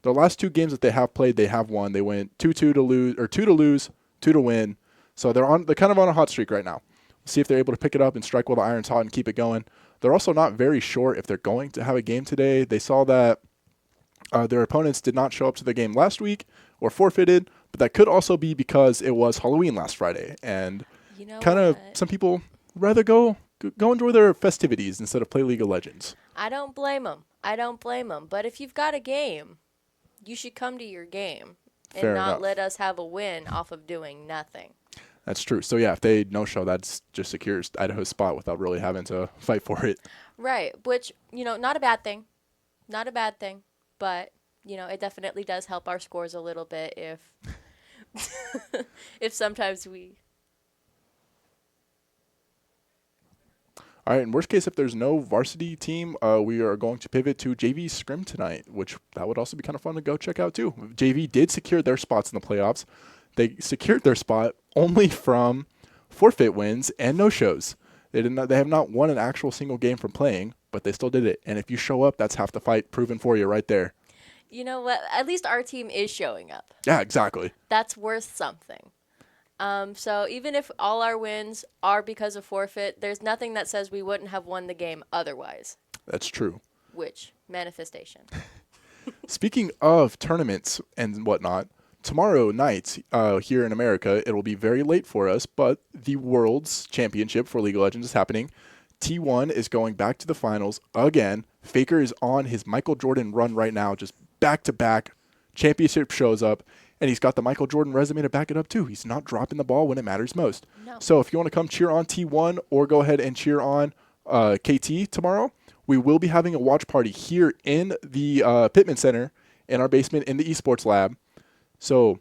The last two games that they have played, they have won. They went 2-2 to lose, or 2 to lose, 2 to win. So they're kind of on a hot streak right now. See if they're able to pick it up and strike while the iron's hot and keep it going. They're also not very sure if they're going to have a game today. They saw that their opponents did not show up to the game last week or forfeited, but that could also be because it was Halloween last Friday, and kind of some people rather go enjoy their festivities instead of play League of Legends. I don't blame them. But if you've got a game, you should come to your game and Fair not enough. let us have a win off of doing nothing. That's true. So, yeah, if they no-show, that's just secures Idaho's spot without really having to fight for it. Right, which, not a bad thing. Not a bad thing. But, it definitely does help our scores a little bit if if sometimes we... All right, in worst case, if there's no varsity team, we are going to pivot to JV Scrim tonight, which that would also be kind of fun to go check out, too. JV did secure their spots in the playoffs. They secured their spot only from forfeit wins and no-shows. They have not won an actual single game from playing, but they still did it. And if you show up, that's half the fight proven for you right there. You know what? At least our team is showing up. Yeah, exactly. That's worth something. So even if all our wins are because of forfeit, there's nothing that says we wouldn't have won the game otherwise. That's true. Which, manifestation. Speaking of tournaments and whatnot, tomorrow night here in America, it will be very late for us, but the World's Championship for League of Legends is happening. T1 is going back to the finals again. Faker is on his Michael Jordan run right now, just back-to-back. Championship shows up, and he's got the Michael Jordan resume to back it up too. He's not dropping the ball when it matters most. No. So if you want to come cheer on T1 or go ahead and cheer on KT tomorrow, we will be having a watch party here in the Pittman Center in our basement in the esports lab. So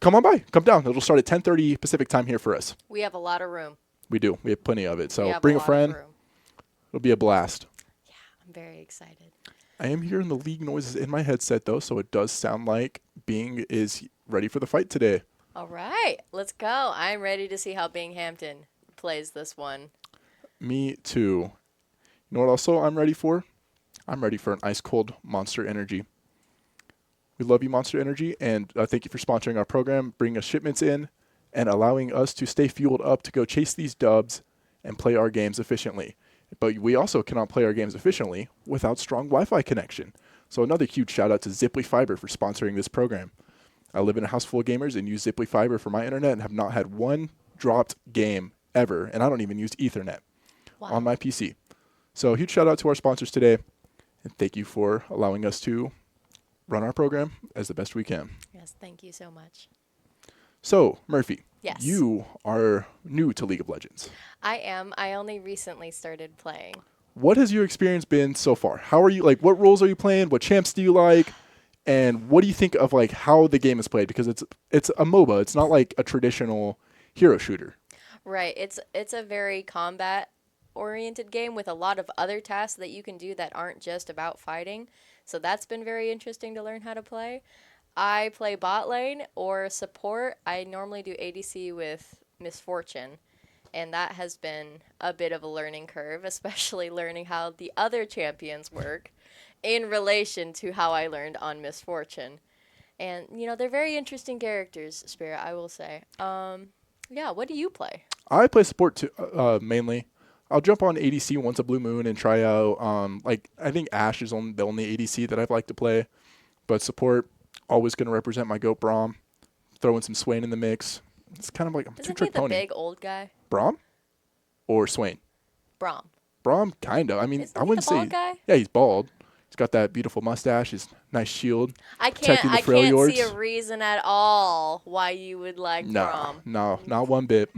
come on by. Come down. It'll start at 10:30 Pacific time here for us. We have a lot of room. We do. We have plenty of it. We So have bring a lot of friend. room. It'll be a blast. Yeah, I'm very excited. I am hearing the league noises in my headset, though, so it does sound like Bing is ready for the fight today. All right, let's go. I'm ready to see how Hampton plays this one. Me too. You know what also I'm ready for? I'm ready for an ice-cold Monster Energy. We love you, Monster Energy, and thank you for sponsoring our program, bringing us shipments in, and allowing us to stay fueled up to go chase these dubs and play our games efficiently. But we also cannot play our games efficiently without strong Wi-Fi connection. So another huge shout out to Ziply Fiber for sponsoring this program. I live in a house full of gamers and use Ziply Fiber for my internet and have not had one dropped game ever. And I don't even use Ethernet on my PC. So huge shout out to our sponsors today. And thank you for allowing us to run our program as the best we can. Yes, thank you so much. So, Murphy, Yes. You are new to League of Legends. I am. I only recently started playing. What has your experience been so far? How are you, what roles are you playing? What champs do you like? And what do you think of, how the game is played? Because it's a MOBA. It's not like a traditional hero shooter. Right. It's a very combat-oriented game with a lot of other tasks that you can do that aren't just about fighting. So that's been very interesting to learn how to play. I play bot lane or support. I normally do ADC with Misfortune, and that has been a bit of a learning curve, especially learning how the other champions work in relation to how I learned on Misfortune. And, they're very interesting characters, Spirit, I will say. Yeah, what do you play? I play support too, mainly. I'll jump on ADC once a blue moon and try out, I think Ashe is the only ADC that I'd like to play. But support, always going to represent my GOAT Braum. Throw in some Swain in the mix. It's kind of like I'm Isn't he two-trick the pony. big old guy? Braum? Or Swain? Braum. Braum, kind of. I mean, Isn't I wouldn't he the bald say. guy? Yeah, he's bald. He's got that beautiful mustache, his nice shield. I protecting can't the frail see yards. a reason at all why you would like Braum. No, not one bit.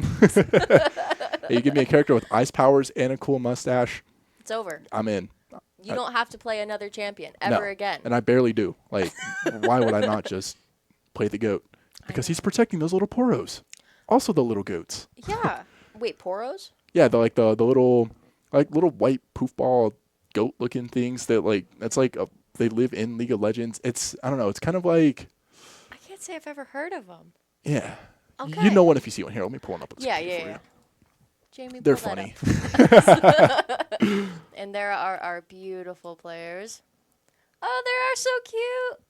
You give me a character with ice powers and a cool mustache, It's over. I'm in. You don't have to play another champion ever again. And I barely do. Why would I not just play the GOAT? Because he's protecting those little poros. Also the little goats. Yeah. Wait, Poros? Yeah, the little little white poofball goat looking things that they live in League of Legends. I don't know, it's kind of like I can't say I've ever heard of them. yeah. Okay. You know one if you see one. Here, let me pull one up. Yeah. Jamie, They're pull funny. that up. And there are our beautiful players. Oh, they are so cute.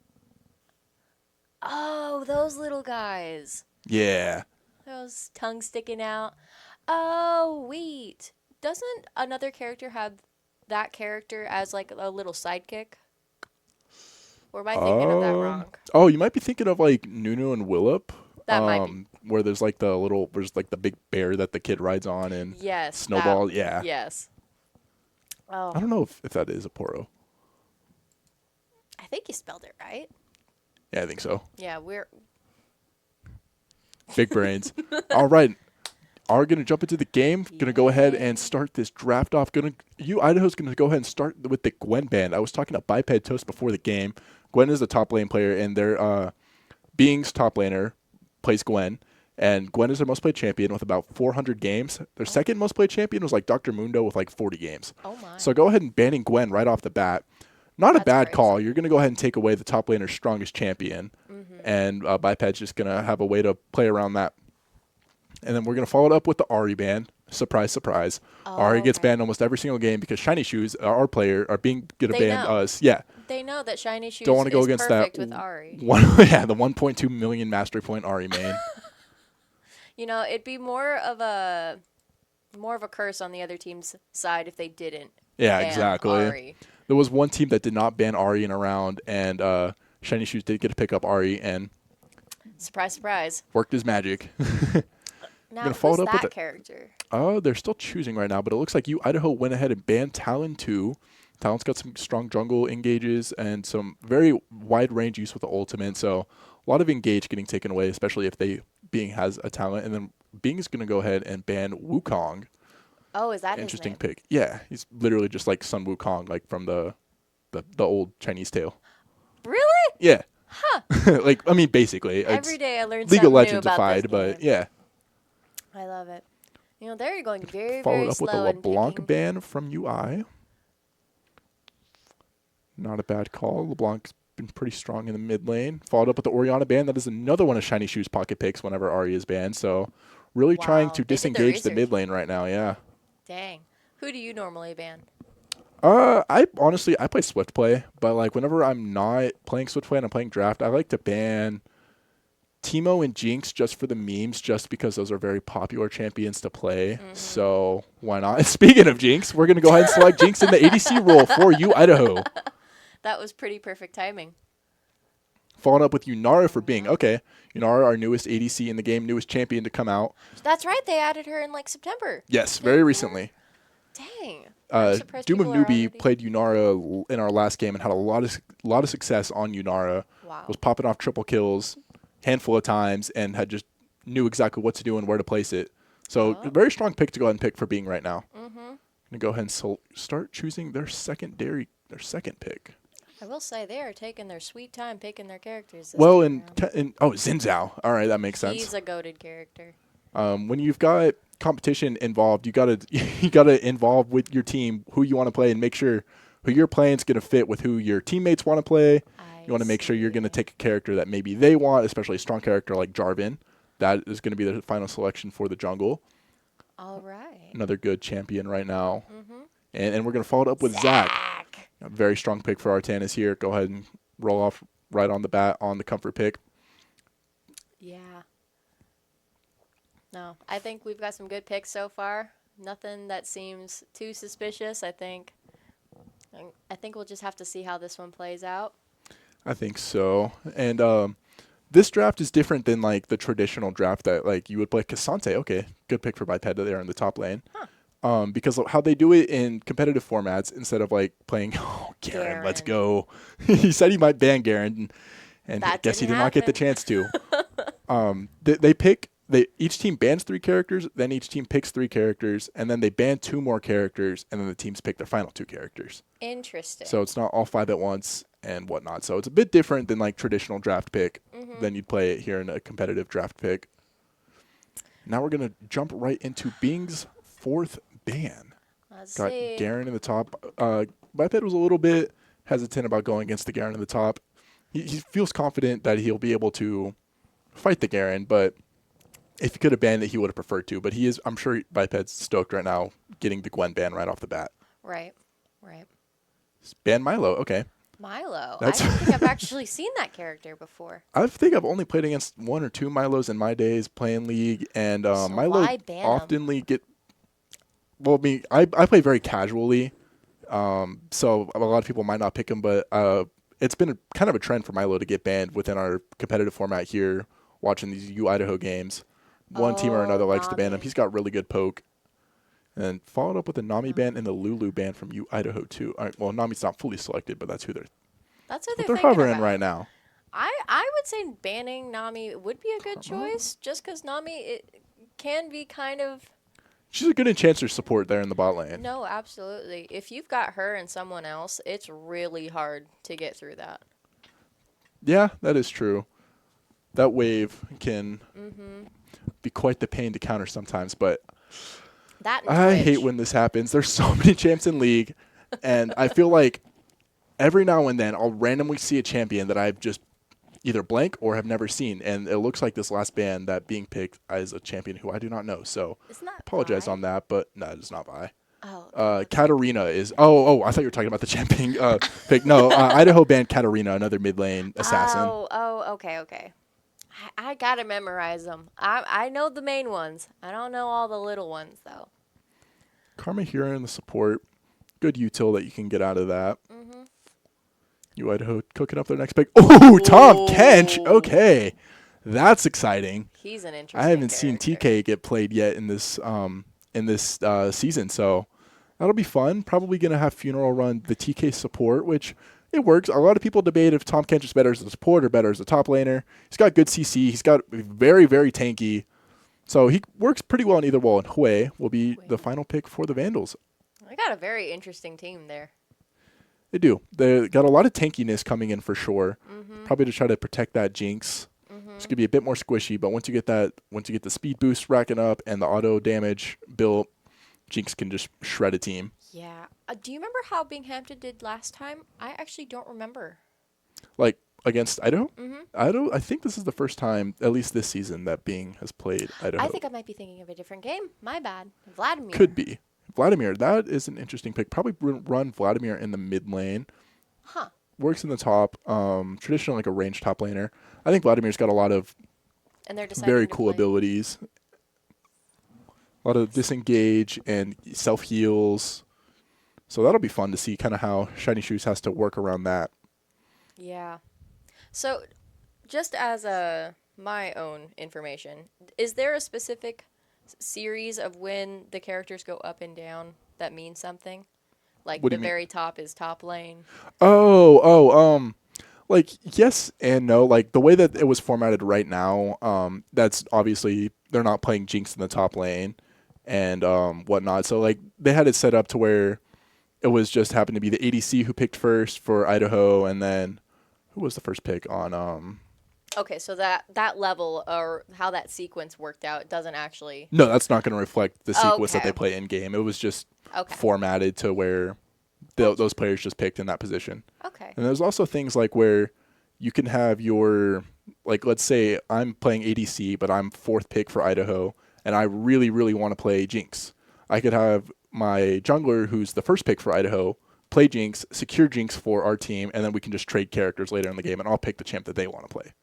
Oh, those little guys. Yeah. Those tongues sticking out. Oh, wait. Doesn't another character have that character as like a little sidekick? Or am I thinking of that Um. wrong? Oh, you might be thinking of like Nunu and Willip. That might be. Where there's like the big bear that the kid rides on and Yes, that. Snowball. Yeah. Yes. I Oh, don't know if that is a Poro. I think you spelled it right. Yeah, I think so. Yeah, we're. Big brains. All right. Are going to jump into the game. Going to go ahead and Yay. start this draft off. Idaho's going to go ahead and start with the Gwen band. I was talking to Biped Toast before the game. Gwen is the top lane player, and their Being's top laner plays Gwen. And Gwen is their most played champion with about 400 games. Their second most played champion was like Dr. Mundo with like 40 games. Oh my. So go ahead and banning Gwen right off the bat. Not a That's bad crazy. call. You're going to go ahead and take away the top laner's strongest champion. And Biped's just going to have a way to play around that. And then we're going to follow it up with the Ari ban. Surprise, surprise. Oh, Ari gets okay. banned almost every single game because Shiny Shoes, our player, are being going to They ban know. us. Yeah. They know that Shiny Shoes Don't want to go is against perfect that. with Ari. Yeah, the 1.2 million mastery point Ari main. You know, it'd be more of a curse on the other team's side if they didn't Yeah, ban exactly. Ari. There was one team that did not ban Ari in a round, and Shiny Shoes did get to pick up Ari and Surprise, surprise. worked his magic. Now, gonna follow who's it up with that it. character? Oh, they're still choosing right now, but it looks like Idaho went ahead and banned Talon too. Talon's got some strong jungle engages and some very wide range use with the ultimate, so a lot of engage getting taken away, especially if Being has a talent. And then Being is going to go ahead and ban Wukong. Oh, is that Interesting his name? pick. Yeah, he's literally just like Sun Wukong, like from the old Chinese tale. Really? Yeah. Huh. Like, I mean, basically. Every day I learned League something of new Legends about defied, this but game. yeah. I love it. You know, they're going very, Followed very up with a slow in LeBlanc picking. ban from UI. Not a bad call. LeBlanc's been pretty strong in the mid lane. Followed up with the Orianna ban. That is another one of Shiny Shoes pocket picks whenever Ari is banned. So really trying Wow, to they did their disengage the research. mid lane right now, yeah. Dang. Who do you normally ban? I honestly play Swift play, but like whenever I'm not playing Swift play and I'm playing draft, I like to ban Teemo and Jinx just for the memes, just because those are very popular champions to play. So why not? Speaking of Jinx, we're gonna go ahead and select Jinx in the ADC role for you, Idaho. That was pretty perfect timing. Following up with Yunara for Being. Okay, Yunara, our newest ADC in the game, newest champion to come out. That's right. They added her in like September. Yes, very recently. Dang. I'm surprised Doom of people are Newbie already. played Yunara in our last game and had a lot of success on Yunara. Wow. Was popping off triple kills handful of times and had just knew exactly what to do and where to place it. So Oh. very strong pick to go ahead and pick for Being right now. Gonna go ahead and start choosing their second pick. I will say they are taking their sweet time picking their characters. This Well, time around. Xin Zhao. All right, that makes sense. He's a goated character. When you've got competition involved, you gotta involve with your team who you want to play and make sure who you're playing is gonna fit with who your teammates want to play. You want to make sure you're gonna take a character that maybe they want, especially a strong character like Jarvan. That is gonna be the final selection for the jungle. All right. Another good champion right now. And we're gonna follow it up with Zach. A very strong pick for Artanis here. Go ahead and roll off right on the bat on the comfort pick. Yeah. No, I think we've got some good picks so far. Nothing that seems too suspicious. I think we'll just have to see how this one plays out. I think so. And this draft is different than like the traditional draft that like you would play. Cassante, okay, good pick for Biped there in the top lane. Because how they do it in competitive formats, instead of like playing, Garen, let's go. He said he might ban Garen, and I That guess he didn't did not get the happen. chance to. Each team bans 3 characters, then each team picks 3 characters, and then they ban 2 more characters, and then the teams pick their final 2 characters. Interesting. So it's not all 5 at once and whatnot. So it's a bit different than like traditional draft pick than you'd play it here in a competitive draft pick. Now we're gonna jump right into Bing's 4th ban. Let's Got see. Garen in the top. Biped was a little bit hesitant about going against the Garen in the top. He feels confident that he'll be able to fight the Garen, but if he could have banned it, he would have preferred to. But I'm sure Biped's stoked right now getting the Gwen ban right off the bat. Right. Right. Ban Milo, okay. Milo. I That's don't think I've actually seen that character before. I think I've only played against one or two Milos in my days playing League, and So Milo why ban him? oftenly get. Well, I play very casually, so a lot of people might not pick him, but it's been kind of a trend for Milo to get banned within our competitive format here. Watching these Idaho games, one team or Oh, another likes to ban him. Nami. He's got really good poke, and followed up with a Nami ban Nami. and the Lulu ban from Idaho too. All right, well, Nami's not fully selected, but that's who That's what they're they're thinking hovering about. right now. I would say banning Nami would be a good choice, just because Nami it can be kind of. She's a good enchanter support there in the bot lane. No, absolutely. If you've got her and someone else, it's really hard to get through that. Yeah, that is true. That wave can Mm-hmm. be quite the pain to counter sometimes, but That and I hate Twitch. when this happens. There's so many champs in League, and I feel like every now and then I'll randomly see a champion that I've just either blank or have never seen, and it looks like this last ban that being picked is a champion who I do not know. So Isn't that apologize Vi? on that, but no, it's not Vi. Oh, Katarina is. I thought you were talking about the champion pick. No, Idaho banned Katarina, another mid lane assassin. okay. I gotta memorize them. I know the main ones. I don't know all the little ones though. Karma here in the support. Good util that you can get out of that. Mm-hmm. Idaho cooking up their next pick. Oh, Tom Ooh. Kench. Okay. That's exciting. He's an interesting. I haven't seen character. TK get played yet in this season, so that'll be fun. Probably gonna have Funeral run the TK support, which it works. A lot of people debate if Tom Kench is better as a support or better as a top laner. He's got good CC. He's got very, very tanky. So he works pretty well in either wall, and Hui will be the final pick for the Vandals. I got a very interesting team there. They do. They got a lot of tankiness coming in for sure. Mm-hmm. Probably to try to protect that Jinx. It's gonna be a bit more squishy, but once you get the speed boost racking up and the auto damage built, Jinx can just shred a team. Yeah. Do you remember how Binghamton did last time? I actually don't remember. Like against Idaho? Mm-hmm. I think this is the first time, at least this season, that Bing has played Idaho. I think I might be thinking of a different game. My bad. Vladimir. Could be. Vladimir, that is an interesting pick. Probably run Vladimir in the mid lane. Huh. Works in the top. Traditionally like a ranged top laner. I think Vladimir's got a lot of And they're deciding very to cool play. abilities. A lot of disengage and self heals. So that'll be fun to see kind of how Shiny Shoes has to work around that. Yeah. So, just as my own information, is there a specific series of when the characters go up and down that means something? Like What do the you mean? very top is top lane. Like yes and no. Like the way that it was formatted right now, that's obviously they're not playing Jinx in the top lane and whatnot. So like they had it set up to where it was just happened to be the ADC who picked first for Idaho, and then who was the first pick on Okay, so that level or how that sequence worked out doesn't actually. No, that's not going to reflect the sequence that Okay. they play in game. It was just Okay. formatted to where those players just picked in that position. Okay. And there's also things like where you can have your, like, let's say I'm playing ADC, but I'm fourth pick for Idaho, and I really, really want to play Jinx. I could have my jungler, who's the first pick for Idaho, play Jinx, secure Jinx for our team, and then we can just trade characters later in the game, and I'll pick the champ that they want to play.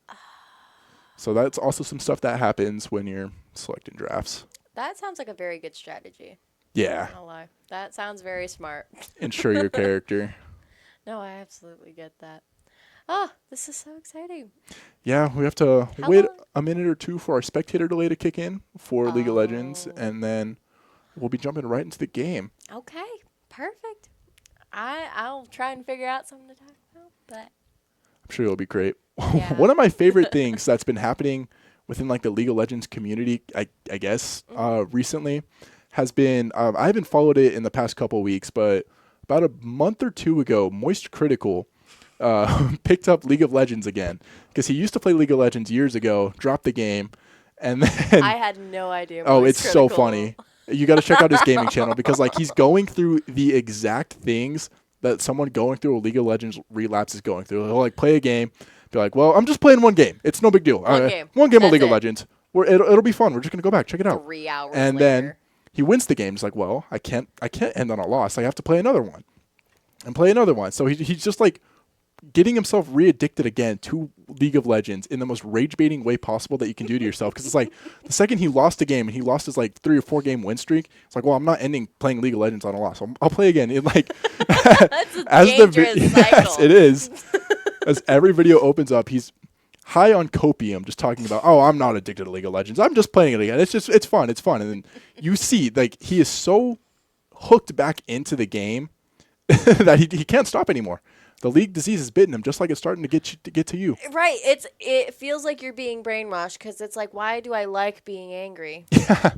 So that's also some stuff that happens when you're selecting drafts. That sounds like a very good strategy. Yeah, Not gonna lie. That sounds very smart. ensure your character. No, I absolutely get that. Oh, this is so exciting. Yeah, we have to How wait long- a minute or two for our spectator delay to kick in for League of Legends, Oh. and then we'll be jumping right into the game. Okay, perfect. I'll try and figure out something to talk about, but I'm sure it'll be great. Yeah. One of my favorite things that's been happening within like the League of Legends community, I guess, recently has been I haven't followed it in the past couple of weeks, but about a month or two ago, Moist Critical picked up League of Legends again because he used to play League of Legends years ago, dropped the game, and then I had no idea. oh, Moist it's so Critical. funny. You got to check out his gaming channel because like he's going through the exact things that someone going through a League of Legends relapse is going through. He'll like play a game, be like, "Well, I'm just playing one game. It's no big deal. One game. One game of That's League of it. Legends. It'll be fun. We're just gonna go back, check it out." 3 hours And later. then he wins the game. He's like, "Well, I can't end on a loss. I have to play another one and play another one." So he's just like getting himself re-addicted again to League of Legends in the most rage-baiting way possible that you can do to yourself. Because it's like the second he lost a game and he lost his like 3 or 4 game win streak, it's like, well, I'm not ending playing League of Legends on a loss. I'll play again. It like That's a dangerous cycle. Yes, it is. As every video opens up, he's high on copium, just talking about, oh, I'm not addicted to League of Legends. I'm just playing it again. It's fun. It's fun. And then you see, like, he is so hooked back into the game that he can't stop anymore. The league disease has bitten him, just like it's starting to get to you. Right. It feels like you're being brainwashed because it's like, why do I like being angry? Yeah.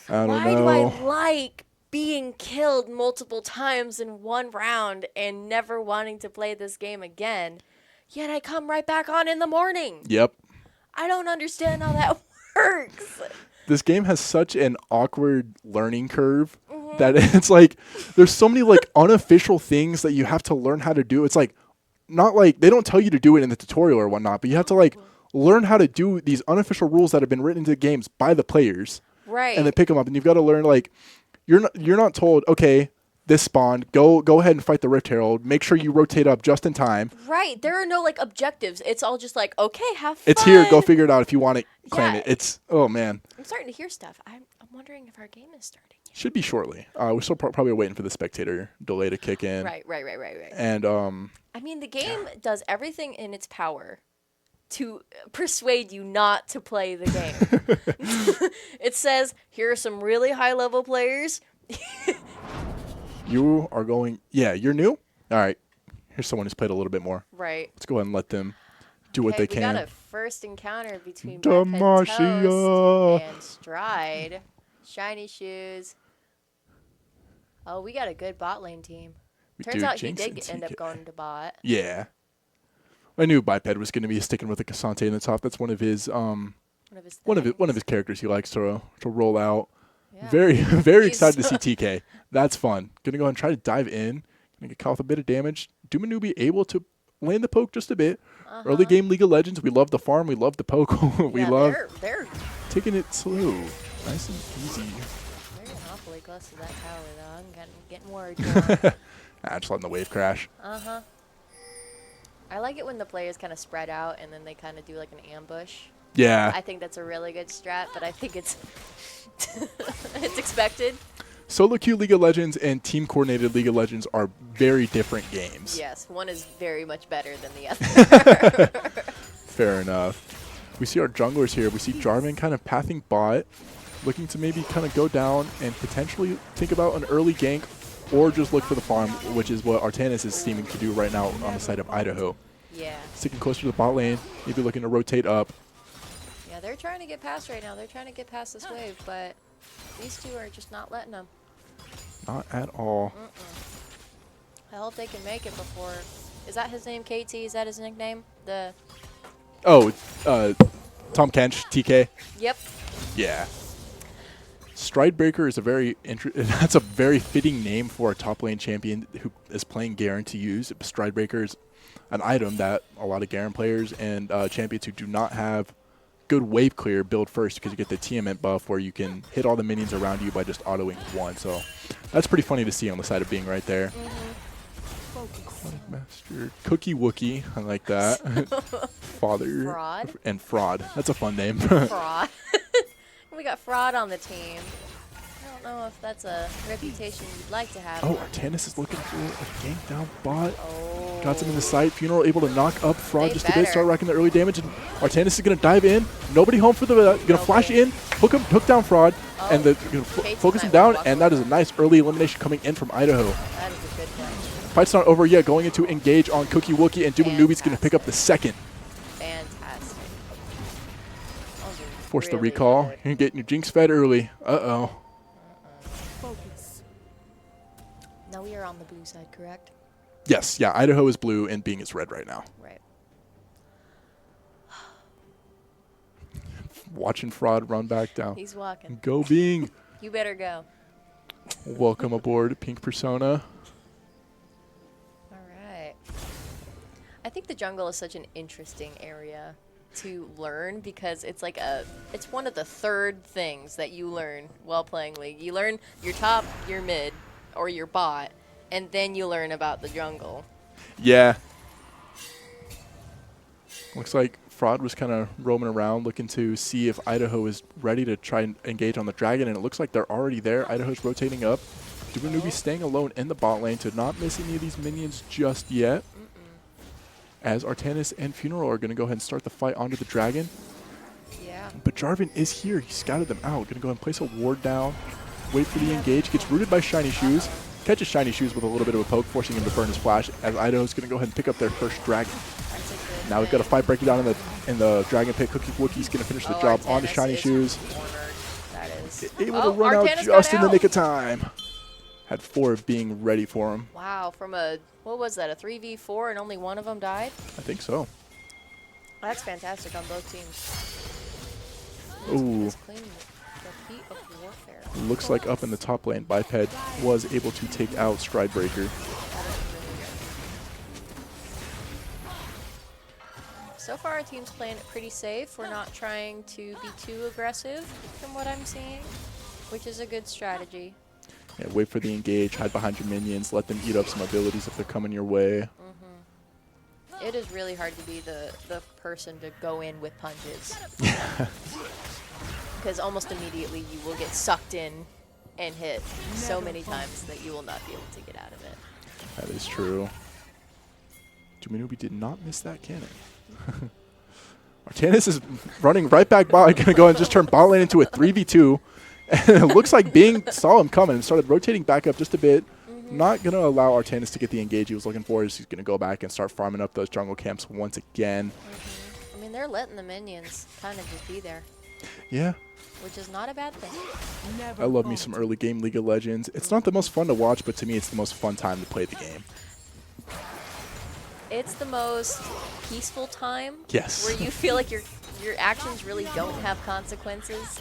I don't know. Why do I like being killed multiple times in one round and never wanting to play this game again? Yet I come right back on in the morning. Yep. I don't understand how that works. This game has such an awkward learning curve that it's like there's so many like unofficial things that you have to learn how to do. It's like not like they don't tell you to do it in the tutorial or whatnot, but you have to like learn how to do these unofficial rules that have been written into the games by the players. Right. And then pick them up, and you've got to learn like you're not told, okay, this spawned, go ahead and fight the Rift Herald. Make sure you rotate up just in time. Right. There are no like objectives. It's all just like, okay, have fun. It's here. Go figure it out if you want to claim it. It's, oh man. I'm starting to hear stuff. I'm wondering if our game is starting yet. Should be shortly. We're still probably waiting for the spectator delay to kick in. Right. And I mean, the game does everything in its power to persuade you not to play the game. It says, here are some really high-level players. You are going, yeah, you're new? All right. Here's someone who's played a little bit more. Right. Let's go ahead and let them do what they can. We got a first encounter between Demacia Toast and Stride. Shiny shoes. Oh, we got a good bot lane team. Turns out he did end up going to bot. Yeah. I knew Biped was going to be sticking with the Cassante in the top. That's one of his characters he likes to roll out. Yeah. Very excited to see TK. That's fun. Gonna go ahead and try to dive in. Gonna get caught with a bit of damage. Dumanubi able to land the poke just a bit. Early game League of Legends. We love the farm. We love the poke. We love they're taking it slow. Nice and easy. They're getting awfully close to that tower though. I'm getting worried. Just letting the wave crash. I like it when the players kind of spread out and then they kind of do like an ambush. Yeah. I think that's a really good strat, but I think it's it's expected. Solo queue League of Legends and team coordinated League of Legends are very different games. Yes, one is very much better than the other. Fair enough. We see our junglers here. We see Jarvan kind of pathing bot, looking to maybe kind of go down and potentially think about an early gank or just look for the farm, which is what Artanis is seeming to do right now on the side of Idaho. Yeah. Sticking closer to the bot lane, maybe looking to rotate up. Yeah, they're trying to get past right now. They're trying to get past this wave, but these two are just not letting them. Not at all. I hope they can make it before. Is that his name, KT? Is that his nickname? Oh, Tom Kench, TK. Yep. Yeah. Stridebreaker is that's a very fitting name for a top lane champion who is playing Garen to use. Stridebreaker is an item that a lot of Garen players and champions who do not have good wave clear build first because you get the TMN buff where you can hit all the minions around you by just autoing one. So that's pretty funny to see on the side of being right there. Master Cookie Wookie, I like that. Father Fraud and Fraud. That's a fun name. Fraud. We got Fraud on the team. I don't know if that's a reputation you'd like to have. Oh, Artanis is looking for a gank down bot. Oh. Got some in the sight. Funeral able to knock up Fraud just a bit, start racking the early damage, and Artanis is going to dive in. Nobody home for the, going to flash in, hook down Fraud, and focus him down, and that is a nice early elimination coming in from Idaho. That is a good play. Fight's not over yet, going into engage on Cookie Wookie, and Dumanubi's going to pick up the second. Fantastic. Force the recall. Good. You're getting your Jinx fed early. Uh-oh. Now we are on the blue side, correct? Yes, yeah, Idaho is blue and Bing is red right now. Right. Watching Fraud run back down. He's walking. Go Bing. You better go. Welcome aboard, Pink Persona. All right. I think the jungle is such an interesting area to learn because it's like it's one of the third things that you learn while playing League. You learn your top, your mid, or your bot, and then you learn about the jungle. Yeah, Looks like Fraud was kind of roaming around looking to see if Idaho is ready to try and engage on the Dragon, and it looks like they're already there. Idaho's rotating up. Dubanubi staying alone in the bot lane to not miss any of these minions just yet. As Artanis and Funeral are going to go ahead and start the fight onto the Dragon. Yeah. But Jarvan is here. He scouted them out. Going to go ahead and place a ward down. Wait for the engage. Gets rooted by Shiny Shoes. Catches Shiny Shoes with a little bit of a poke, forcing him to burn his flash. As Idaho's going to go ahead and pick up their first Dragon. Now we've got a fight breaking down in the Dragon Pit. Cookie Wookie's going to finish the job onto Shiny Shoes. That is. Able to run out just in the nick of time. Had 4 being ready for him. Wow, from a, what was that, a 3v4 and only one of them died? I think so. That's fantastic on both teams. Ooh. Just clean the feet of warfare. Looks like up in the top lane, Biped was able to take out Stridebreaker. That is really good. So far, our team's playing it pretty safe. We're not trying to be too aggressive from what I'm seeing, which is a good strategy. Yeah, wait for the engage, hide behind your minions, let them eat up some abilities if they're coming your way. It is really hard to be the person to go in with punches. Because almost immediately you will get sucked in and hit so many times that you will not be able to get out of it. That is true. Dumanubi did not miss that cannon. Artanis is running right back bot, going to go and just turn bot lane into a 3v2. And it looks like Bing saw him coming and started rotating back up just a bit. Not going to allow Artanis to get the engage he was looking for. He's going to go back and start farming up those jungle camps once again. I mean, they're letting the minions kind of just be there. Yeah. Which is not a bad thing. I love me some early game League of Legends. It's not the most fun to watch, but to me it's the most fun time to play the game. It's the most peaceful time. Yes. Where you feel like your actions really don't have consequences.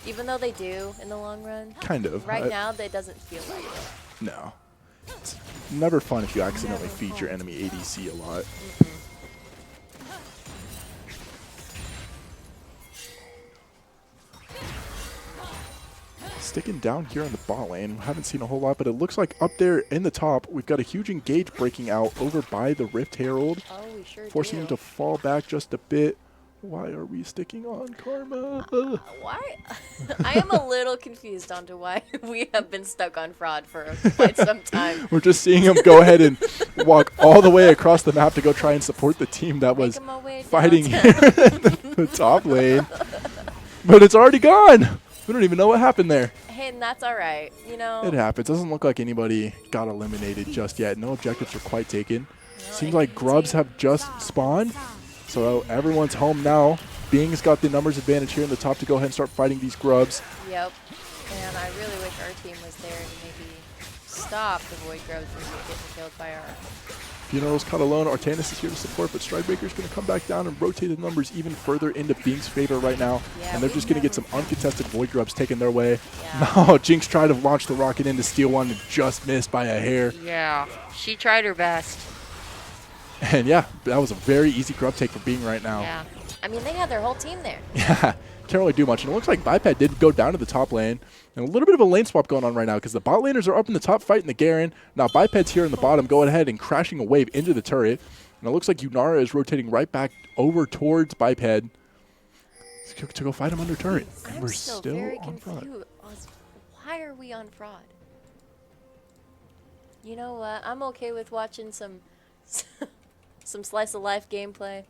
Even though they do in the long run. Kind of. Right now, that doesn't feel like it. No. It's never fun if you accidentally feed your enemy ADC a lot. Sticking down here on the bot lane. Haven't seen a whole lot, but it looks like up there in the top, we've got a huge engage breaking out over by the Rift Herald. Oh, we sure forcing him to fall back just a bit. Why are we sticking on Karma? Why? I am a little confused onto why we have been stuck on Fraud for quite some time. We're just seeing him go ahead and walk all the way across the map to go try and support the team that was fighting here in the top lane. But it's already gone. We don't even know what happened there. Hey, and that's all right. You know. It happens. Doesn't look like anybody got eliminated just yet. No objectives are quite taken. No, Seems like grubs have just spawned. So everyone's home now. Bing's got the numbers advantage here in the top to go ahead and start fighting these grubs. Yep. And I really wish our team was there to maybe stop the Void Grubs from getting killed by our... Funeral's caught alone. Artanis is here to support, but Stridebreaker's going to come back down and rotate the numbers even further into Bing's favor right now. Yeah, and they're just going to get some uncontested Void Grubs taken their way. Yeah. No, Jinx tried to launch the rocket in to steal one and just missed by a hair. Yeah, she tried her best. And yeah, that was a very easy grub take for Bing right now. Yeah. I mean, they had their whole team there. Yeah, can't really do much. And it looks like Biped did go down to the top lane. And a little bit of a lane swap going on right now because the bot laners are up in the top fighting the Garen. Now Biped's here in the bottom going ahead and crashing a wave into the turret. And it looks like Yunara is rotating right back over towards Biped to go fight him under turret. And we're still very on Fraud. confused. Why are we on Fraud? You know what? I'm okay with watching some some slice of life gameplay.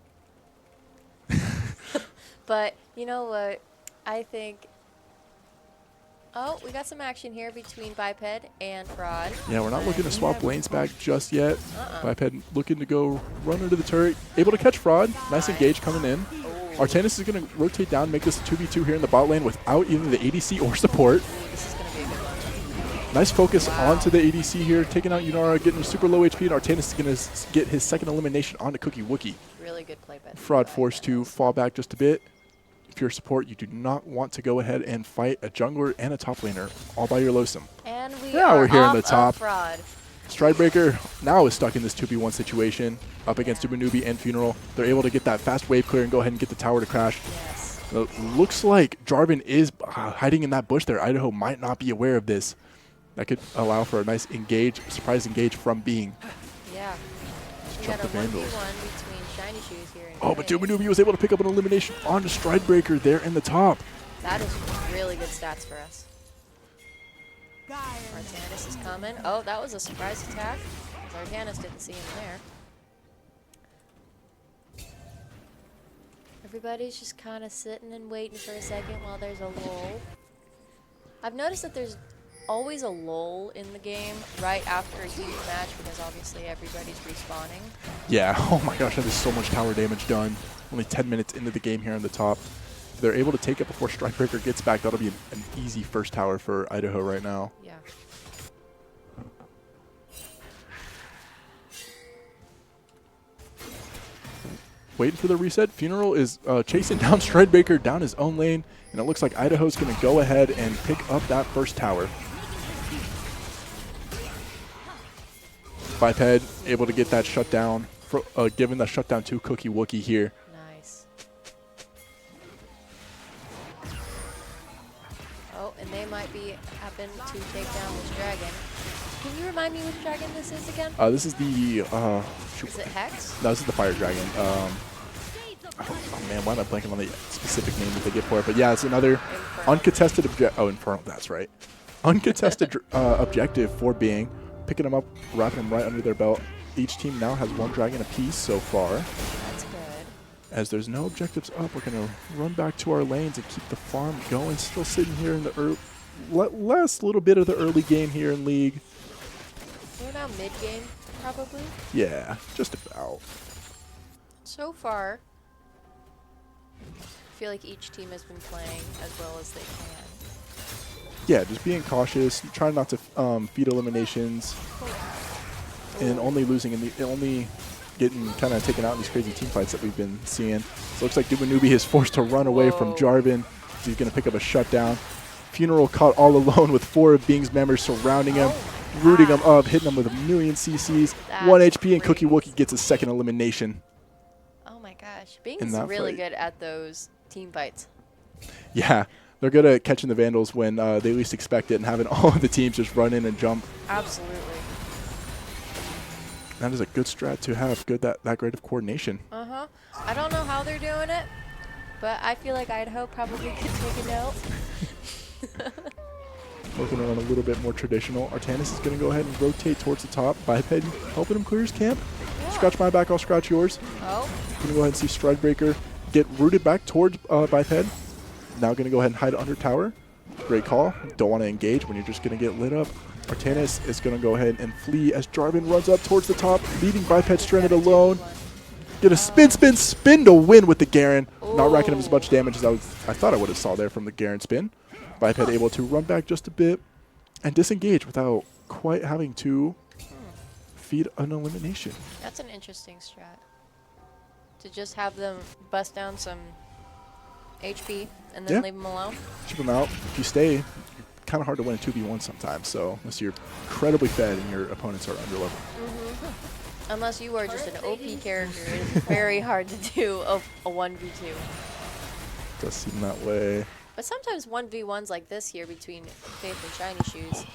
But you know what? I think... Oh, we got some action here between Biped and Fraud. Yeah, we're not looking to swap lanes back just yet. Biped looking to go run into the turret. Able to catch Fraud. Nice engage coming in. Artanis is going to rotate down, make this a 2v2 here in the bot lane without either the ADC or support. This is going to be a good one. Nice focus onto the ADC here, taking out Yunara, getting super low HP, and Artanis is going to get his second elimination onto Cookie Wookie. Really good play by Fraud forced to fall back just a bit. If you're support, you do not want to go ahead and fight a jungler and a top laner all by your lowsome. And we're here in the top. Fraud. Stridebreaker now is stuck in this 2v1 situation up against Dubanubi and Funeral. They're able to get that fast wave clear and go ahead and get the tower to crash. Yes. Looks like Jarvan is hiding in that bush there. Idaho might not be aware of this. That could allow for a nice engage, surprise engage from Bing. Yeah. We Jump got a the Vandals. 1v1 between Shiny Shoes here. Oh, but Dumanubi was able to pick up an elimination on the Stridebreaker there in the top. That is really good stats for us. Artanis is coming. Oh, that was a surprise attack. Artanis didn't see him there. Everybody's just kind of sitting and waiting for a second while there's a lull. I've noticed that there's always a lull in the game right after a huge match because obviously everybody's respawning. Yeah, oh my gosh, that is so much tower damage done. Only 10 minutes into the game here on the top. If they're able to take it before Stridebreaker gets back, that'll be an easy first tower for Idaho right now. Yeah. Waiting for the reset. Funeral is chasing down Stridebreaker down his own lane, and it looks like Idaho's going to go ahead and pick up that first tower. Biped able to get that shutdown, giving the shutdown to Cookie Wookie here. Nice. Oh, and they might be happen to take down this dragon. Can you remind me which dragon this is again? This is the Is it Hex? No, this is the fire dragon. Oh man, why am I blanking on the specific name that they get for it? But yeah, it's another Inferno. uncontested objective. Oh, Inferno, that's right. Uncontested objective for being picking them up, wrapping them right under their belt. Each team now has one dragon apiece so far. That's good. As there's no objectives up, we're going to run back to our lanes and keep the farm going. Still sitting here in the last little bit of the early game here in League. We're now mid-game, probably. Yeah, just about. So far, I feel like each team has been playing as well as they can. Yeah, just being cautious, trying not to feed eliminations, and only losing and only getting kind of taken out in these crazy team fights that we've been seeing. So it looks like Dumanubi is forced to run away from Jarvan. He's going to pick up a shutdown. Funeral caught all alone with 4 of Bing's members surrounding him, rooting him up, hitting him with a million CCs, 1 HP, and Cookie Wookie gets a second elimination. Oh my gosh. Bing's really good at those team fights. Yeah, they're good at catching the Vandals when they least expect it and having all of the teams just run in and jump. Absolutely. That is a good strat to have, that great of coordination. Uh-huh. I don't know how they're doing it, but I feel like Idaho probably could take a note. Looking around a little bit more traditional. Artanis is going to go ahead and rotate towards the top. Biped helping him clear his camp. Yeah. Scratch my back, I'll scratch yours. Oh. Going to go ahead and see Stridebreaker get rooted back towards Biped. Now going to go ahead and hide under tower. Great call. Don't want to engage when you're just going to get lit up. Artanis is going to go ahead and flee as Jarvan runs up towards the top, leaving Biped stranded alone. Get a spin to win with the Garen. Not racking up as much damage as I thought I would have saw there from the Garen spin. Biped able to run back just a bit and disengage without quite having to feed an elimination. That's an interesting strat. To just have them bust down some HP and then leave them alone. Keep them out. If you stay, kind of hard to win a 2v1 sometimes, so unless you're incredibly fed and your opponents are under level. Unless you are just an OP character, it's very hard to do a 1v2. Does seem that way. But sometimes 1v1s like this here between Faith and Shiny Shoes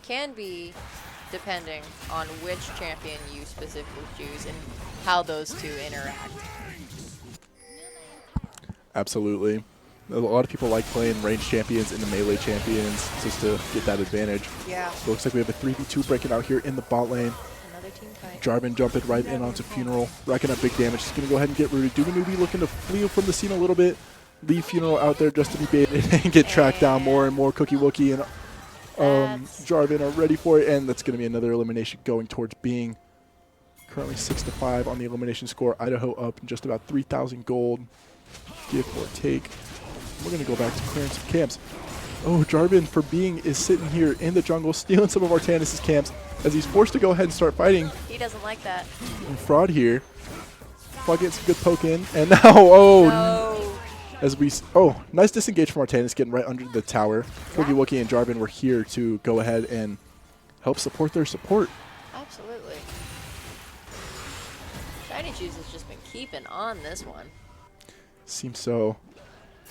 can be depending on which champion you specifically choose and how those two interact. Absolutely. A lot of people like playing ranged champions and the melee champions just to get that advantage. Yeah. So it looks like we have a 3v2 breaking out here in the bot lane. Another team fight. Jarvan jumping right in onto Funeral, racking up big damage. He's going to go ahead and get rooted. Dumanubi looking to flee from the scene a little bit. Leave Funeral out there just to be baited and get tracked down more and more. Cookie Wookie and Jarvan are ready for it, and that's going to be another elimination going towards being currently 6-5 on the elimination score. Idaho up in just about 3,000 gold, give or take. We're going to go back to clearing some camps. Oh, Jarvan for being is sitting here in the jungle, stealing some of Artanis' camps as he's forced to go ahead and start fighting. He doesn't like that. And Fraud here. Fraud getting some good poke in, and now, nice disengage from Artanis, getting right under the tower. Cookie Wookie and Jarvan were here to go ahead and help support their support. Absolutely. Shiny Shoes has just been keeping on this one. Seems so.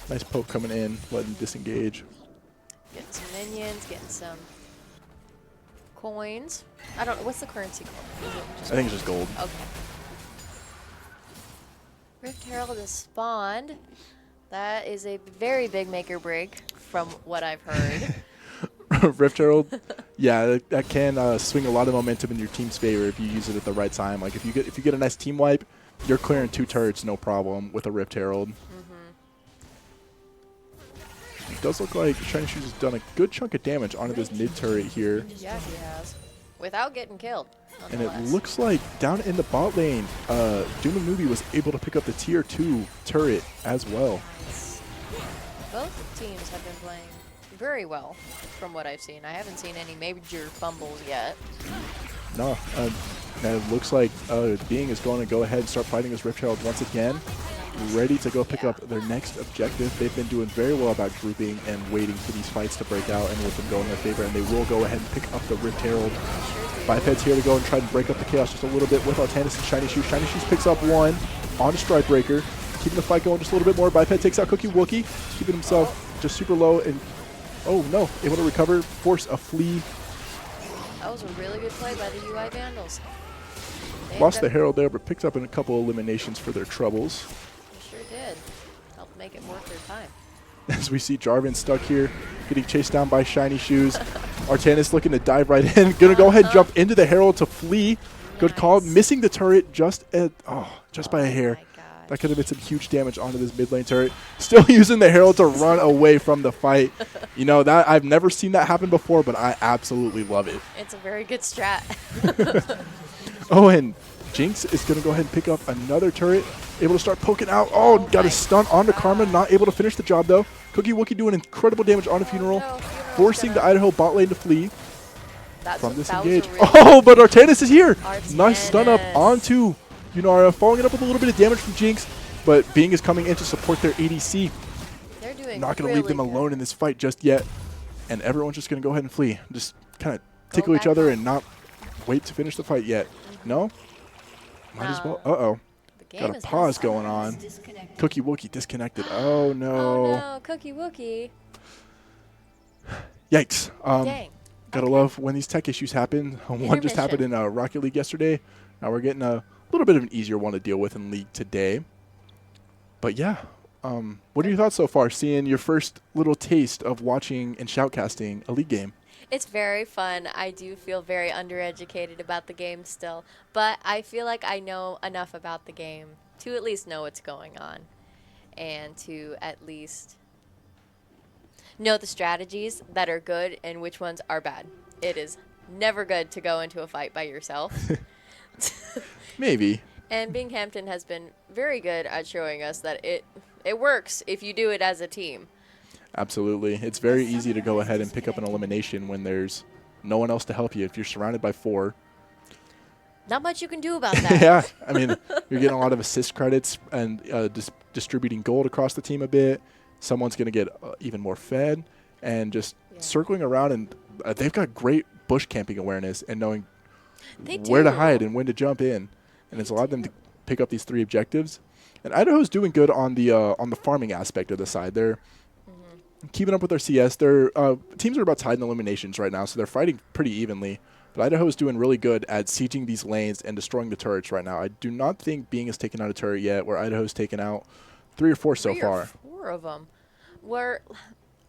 Nice poke coming in, letting disengage. Getting some minions, getting some coins. I don't know. What's the currency called? Is it just I think it's just gold. Okay. Rift Herald is spawned. That is a very big make or break from what I've heard. Rift Herald, yeah, that can swing a lot of momentum in your team's favor if you use it at the right time. Like if you get a nice team wipe, you're clearing 2 turrets no problem with a Rift Herald. It does look like Shiny Shoes has done a good chunk of damage onto this mid turret here. Yeah, he has. Without getting killed. And it looks like down in the bot lane, Doom and Newbie was able to pick up the tier 2 turret as well. Nice. Both teams have been playing very well from what I've seen. I haven't seen any major fumbles yet. No, and it looks like Being is going to go ahead and start fighting this Rift Herald once again. Ready to go pick up their next objective. They've been doing very well about grouping and waiting for these fights to break out and let them go in their favor, and they will go ahead and pick up the Rift Herald. Biped's here to go and try to break up the chaos just a little bit with Artanis and Shiny Shoes. Shiny Shoes picks up one on a Strike Breaker, keeping the fight going just a little bit more. Biped takes out Cookie Wookie, keeping himself just super low and, oh no, able to recover, force a flee. That was a really good play by the UI Vandals. Lost the Herald there, but picked up in a couple eliminations for their troubles. They sure did. Helped make it worth their time. As we see Jarvan stuck here, getting chased down by Shiny Shoes. Artanis looking to dive right in. Gonna go ahead and jump into the Herald to flee. Good call. Missing the turret just by a hair. That could have been some huge damage onto this mid lane turret. Still using the Herald to run away from the fight. You know, that I've never seen that happen before, but I absolutely love it. It's a very good strat. Oh, and Jinx is going to go ahead and pick up another turret. Able to start poking out. Oh, got a stun onto Karma. Not able to finish the job, though. Cookie Wookie doing incredible damage on a Funeral. Forcing the Idaho bot lane to flee from this engage. Oh, but Artanis is here. Nice stun up onto Yunara. Following it up with a little bit of damage from Jinx. But Bing is coming in to support their ADC. They're doing Not going to leave them alone in this fight just yet. And everyone's just going to go ahead and flee. Just kind of tickle each other and not wait to finish the fight yet. No? Might as well. Uh-oh. Got a pause going on. Cookie Wookie disconnected. Oh, no. Oh, no. Cookie Wookie. Yikes. Dang. Gotta love when these tech issues happen. One just happened in Rocket League yesterday. Now we're getting a little bit of an easier one to deal with in League today. But yeah. What are your thoughts so far, seeing your first little taste of watching and shoutcasting a League game? It's very fun. I do feel very undereducated about the game still, but I feel like I know enough about the game to at least know what's going on and to at least know the strategies that are good and which ones are bad. It is never good to go into a fight by yourself. Maybe. And Binghamton has been very good at showing us that it works if you do it as a team. Absolutely. It's very easy to go ahead and pick up an elimination when there's no one else to help you. If you're surrounded by 4. Not much you can do about that. Yeah. I mean, you're getting a lot of assist credits and distributing gold across the team a bit. Someone's going to get even more fed and just circling around. And they've got great bush camping awareness and knowing where to hide and when to jump in. And it's allowed them to pick up these 3 objectives. And Idaho's doing good on the farming aspect of the side. They're keeping up with their CS. Their teams are about tied in eliminations right now, so they're fighting pretty evenly. But Idaho is doing really good at sieging these lanes and destroying the turrets right now. I do not think Being has taken out a turret yet, where Idaho's taken out 3 or 4 so far. 4 of them. Where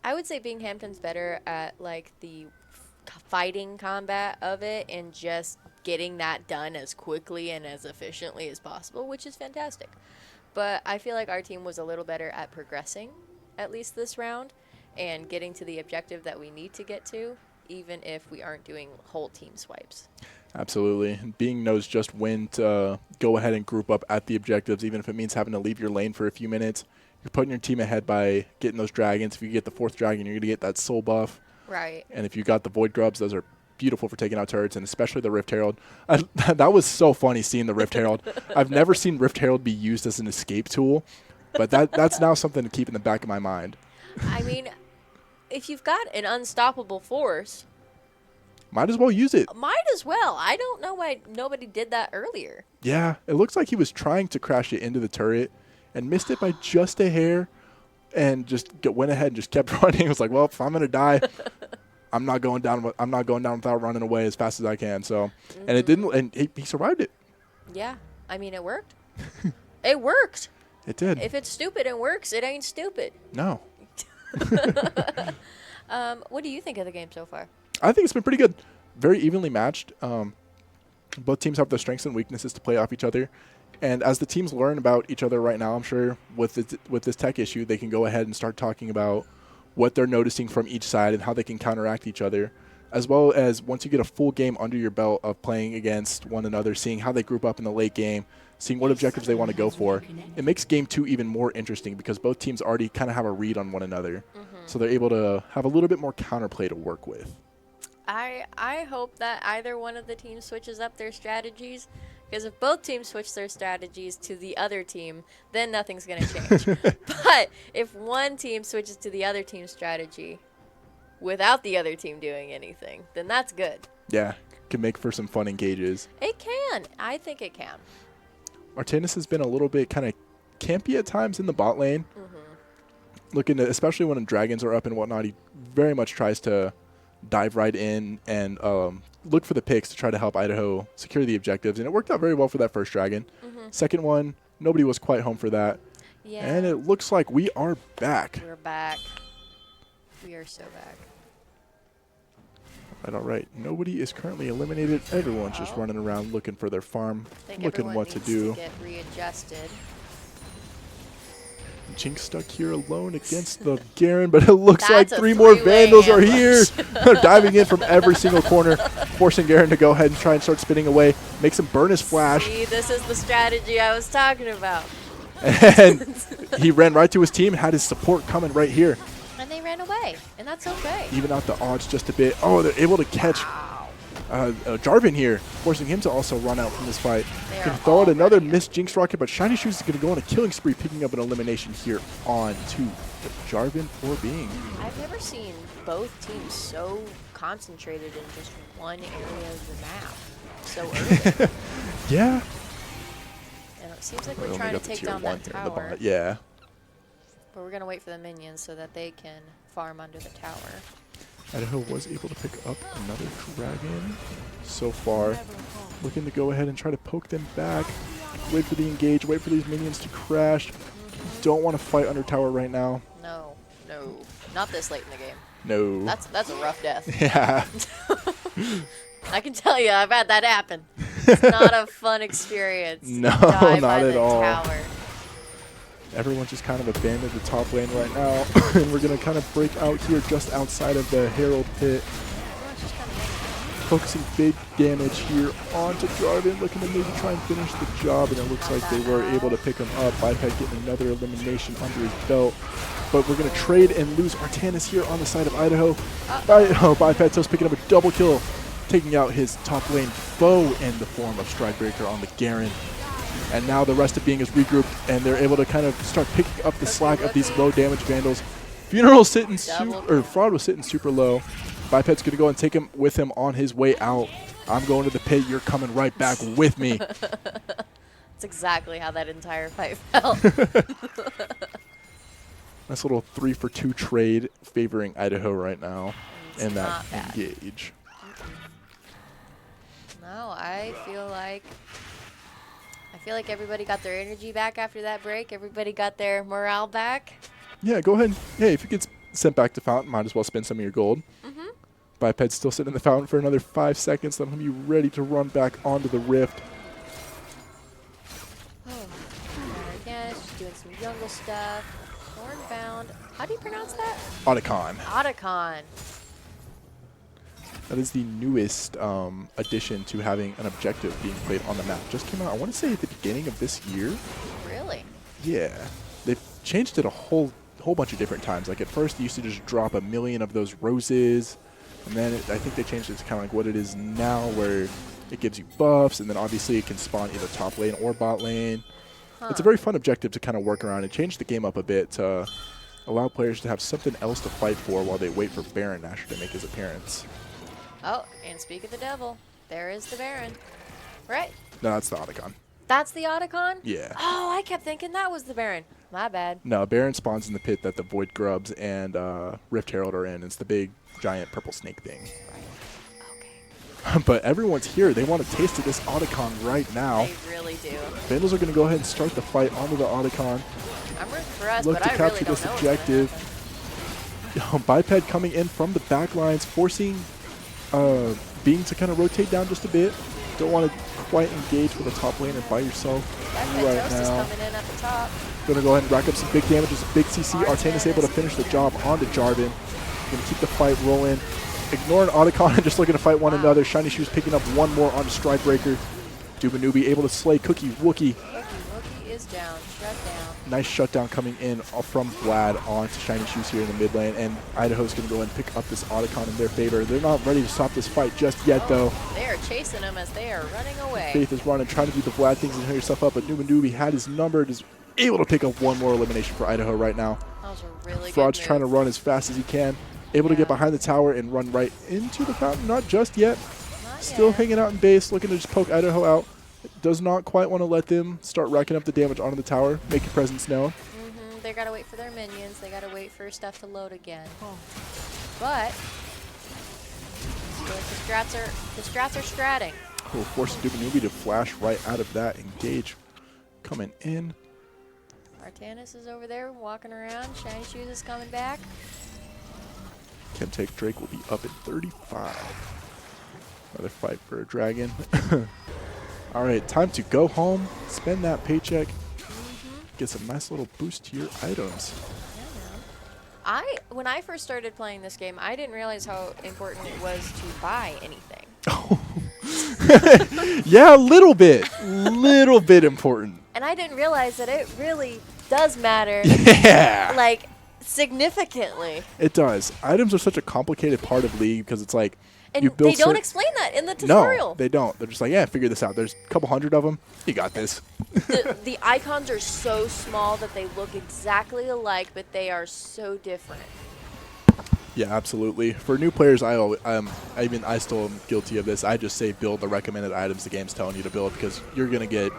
I would say Binghamton's better at like the fighting combat of it and just getting that done as quickly and as efficiently as possible, which is fantastic. But I feel like our team was a little better at progressing, at least this round, and getting to the objective that we need to get to, even if we aren't doing whole team swipes. Absolutely. Being knows just when to go ahead and group up at the objectives, even if it means having to leave your lane for a few minutes. You're putting your team ahead by getting those dragons. If you get the 4th dragon, you're going to get that soul buff. Right. And if you got the void grubs, those are beautiful for taking out turrets, and especially the Rift Herald. That was so funny seeing the Rift Herald. I've never seen Rift Herald be used as an escape tool, but that's now something to keep in the back of my mind. I mean, if you've got an unstoppable force, might as well use it. Might as well. I don't know why nobody did that earlier. Yeah, it looks like he was trying to crash it into the turret and missed it by just a hair and just went ahead and just kept running. It was like, well, if I'm going to die, I'm not going down without running away as fast as I can. So, and it didn't, and he survived it. Yeah. I mean, it worked. It worked. It did. If it's stupid and works, it ain't stupid. No. What do you think of the game so far? I think it's been pretty good. Very evenly matched. Both teams have their strengths and weaknesses to play off each other. And as the teams learn about each other right now, I'm sure with this tech issue, they can go ahead and start talking about what they're noticing from each side and how they can counteract each other, as well as once you get a full game under your belt of playing against one another, seeing how they group up in the late game, seeing what objectives they want to go for. It makes game 2 even more interesting because both teams already kind of have a read on one another. So they're able to have a little bit more counterplay to work with. I hope that either one of the teams switches up their strategies, because if both teams switch their strategies to the other team, then nothing's going to change. But if one team switches to the other team's strategy without the other team doing anything, then that's good. Yeah, can make for some fun engages. It can. I think it can. Martinez has been a little bit kind of campy at times in the bot lane. Looking to, especially when dragons are up and whatnot, he very much tries to dive right in and look for the picks to try to help Idaho secure the objectives. And it worked out very well for that first dragon. Second one, nobody was quite home for that. Yeah. And it looks like we are back. We're back. We are so back. All right. Nobody is currently eliminated. Everyone's just running around looking for their farm, I think looking everyone what to needs do. to get readjusted. Jinx stuck here alone against the Garen, but it looks like That's a 3 more three-way Vandals are here. ambush. They're diving in from every single corner, forcing Garen to go ahead and try and start spinning away, makes him burn his flash, See, this is the strategy I was talking about. and he ran right to his team, had his support coming right here. And they ran away, and that's okay. Even out the odds just a bit. Oh, they're able to catch Jarvan here, forcing him to also run out from this fight. They are Can throw out all another running. missed Jinx Rocket, but Shiny Shoes is going to go on a killing spree, picking up an elimination here on to Jarvan or Being. I've never seen both teams so concentrated in just one area of the map so early. Yeah. And it seems like We we're only trying to got the take tier down 1 that here in the tower. bot. Yeah. But we're going to wait for the minions so that they can farm under the tower. Idaho was able to pick up another dragon so far. Looking to go ahead and try to poke them back. Wait for the engage, wait for these minions to crash. Don't want to fight under tower right now. No, no. Not this late in the game. No. That's a rough death. Yeah. I can tell you, I've had that happen. It's not a fun experience. No, Die by not at the all. Tower. Everyone's just kind of abandoned the top lane right now. And we're going to kind of break out here just outside of the Herald pit. Everyone's just kind of Focusing big damage here onto Jarvan, looking to maybe try and finish the job, and it looks like they were able to pick him up. Biped getting another elimination under his belt. But we're going to trade and lose Artanis here on the side of Idaho. Biped just picking up a double kill, taking out his top lane foe in the form of Stridebreaker on the Garen. And now the rest of Being is regrouped, and they're able to kind of start picking up the slack of these low damage Vandals. Funeral's sitting Fraud was sitting super low. Biped's gonna go and take him with him on his way out. I'm going to the pit. You're coming right back with me. That's exactly how that entire fight felt. Nice little 3-for-2 trade favoring Idaho right now It's in that not bad. engage. No, I feel like everybody got their energy back after that break. Everybody got their morale back. Yeah, go ahead. Hey, if you get sent back to Fountain, might as well spend some of your gold. Biped's still sitting in the Fountain for another 5 seconds. Let him be ready to run back onto the Rift. Oh, again, just doing some jungle stuff. Thornbound. How do you pronounce that? Otacon. Otacon. That is the newest addition to having an objective being played on the map. Just came out, I want to say, at the beginning of this year. Really? Yeah. They've changed it a whole bunch of different times. Like at first, they used to just drop 1 million of those roses. And then I think they changed it to kind of like what it is now, where it gives you buffs. And then obviously it can spawn either top lane or bot lane. It's a very fun objective to kind of work around. It changed the game up a bit to allow players to have something else to fight for while they wait for Baron Nashor to make his appearance. Oh, and speak of the devil, there is the Baron. Right? No, that's the Otacon. That's the Otacon? Yeah. Oh, I kept thinking that was the Baron. My bad. No, Baron spawns in the pit that the Void Grubs and Rift Herald are in. It's the big, giant purple snake thing. Right. Okay. But everyone's here. They want a taste of this Otacon right now. They really do. Vandals are going to go ahead and start the fight onto the Otacon. I'm rooting for us, Look but to I capture really don't this know what's gonna objective. happen. Biped coming in from the back lines, forcing Being to kind of rotate down just a bit. Don't want to quite engage with a top laner by yourself right Toast is now. coming in at the top. Going to go ahead and rack up some big damage. It's a big CC. Artan is able to Artan finish the job onto Jarvan. Going to keep the fight rolling. Ignoring Otacon and just looking to fight one another. Shiny Shoes picking up one more onto Stridebreaker. Dubanubi able to slay Cookie Wookie. Wookie is down. Shut down. Nice shutdown coming in from Vlad onto Shiny Shoes here in the mid lane. And Idaho's going to go ahead and pick up this Otacon in their favor. They're not ready to stop this fight just yet, though. They are chasing him as they are running away. Faith is running, trying to do the Vlad things and hit yourself up, but Dubanubi had his numbered, is able to pick up one more elimination for Idaho right now. That was a really Fraud's good trying to move. run as fast as he can. Able to get behind the tower and run right into the fountain. Not just yet. Not Still yet. hanging out in base, looking to just poke Idaho out. Does not quite want to let them start racking up the damage onto the tower. Make your presence known. They gotta wait for their minions. They gotta wait for stuff to load again. But the strats are stratting. Will force Dubanubi to flash right out of that engage. Coming in. Artanis is over there walking around. Shiny Shoes is coming back. Chemtech Drake will be up at 35. Another fight for a dragon. All right, time to go home, spend that paycheck, get some nice little boost to your items. When I first started playing this game, I didn't realize how important it was to buy anything. Yeah, a little bit important. And I didn't realize that it really does matter. Yeah. Like, significantly. It does. Items are such a complicated part of League because it's like And you build they don't explain that in the No, tutorial. they don't. They're just like, yeah, figure this out. There's a couple hundred of them. You got this. The icons are so small that they look exactly alike, but they are so different. Yeah, absolutely. For new players, I still am guilty of this. I just say build the recommended items the game's telling you to build because you're gonna get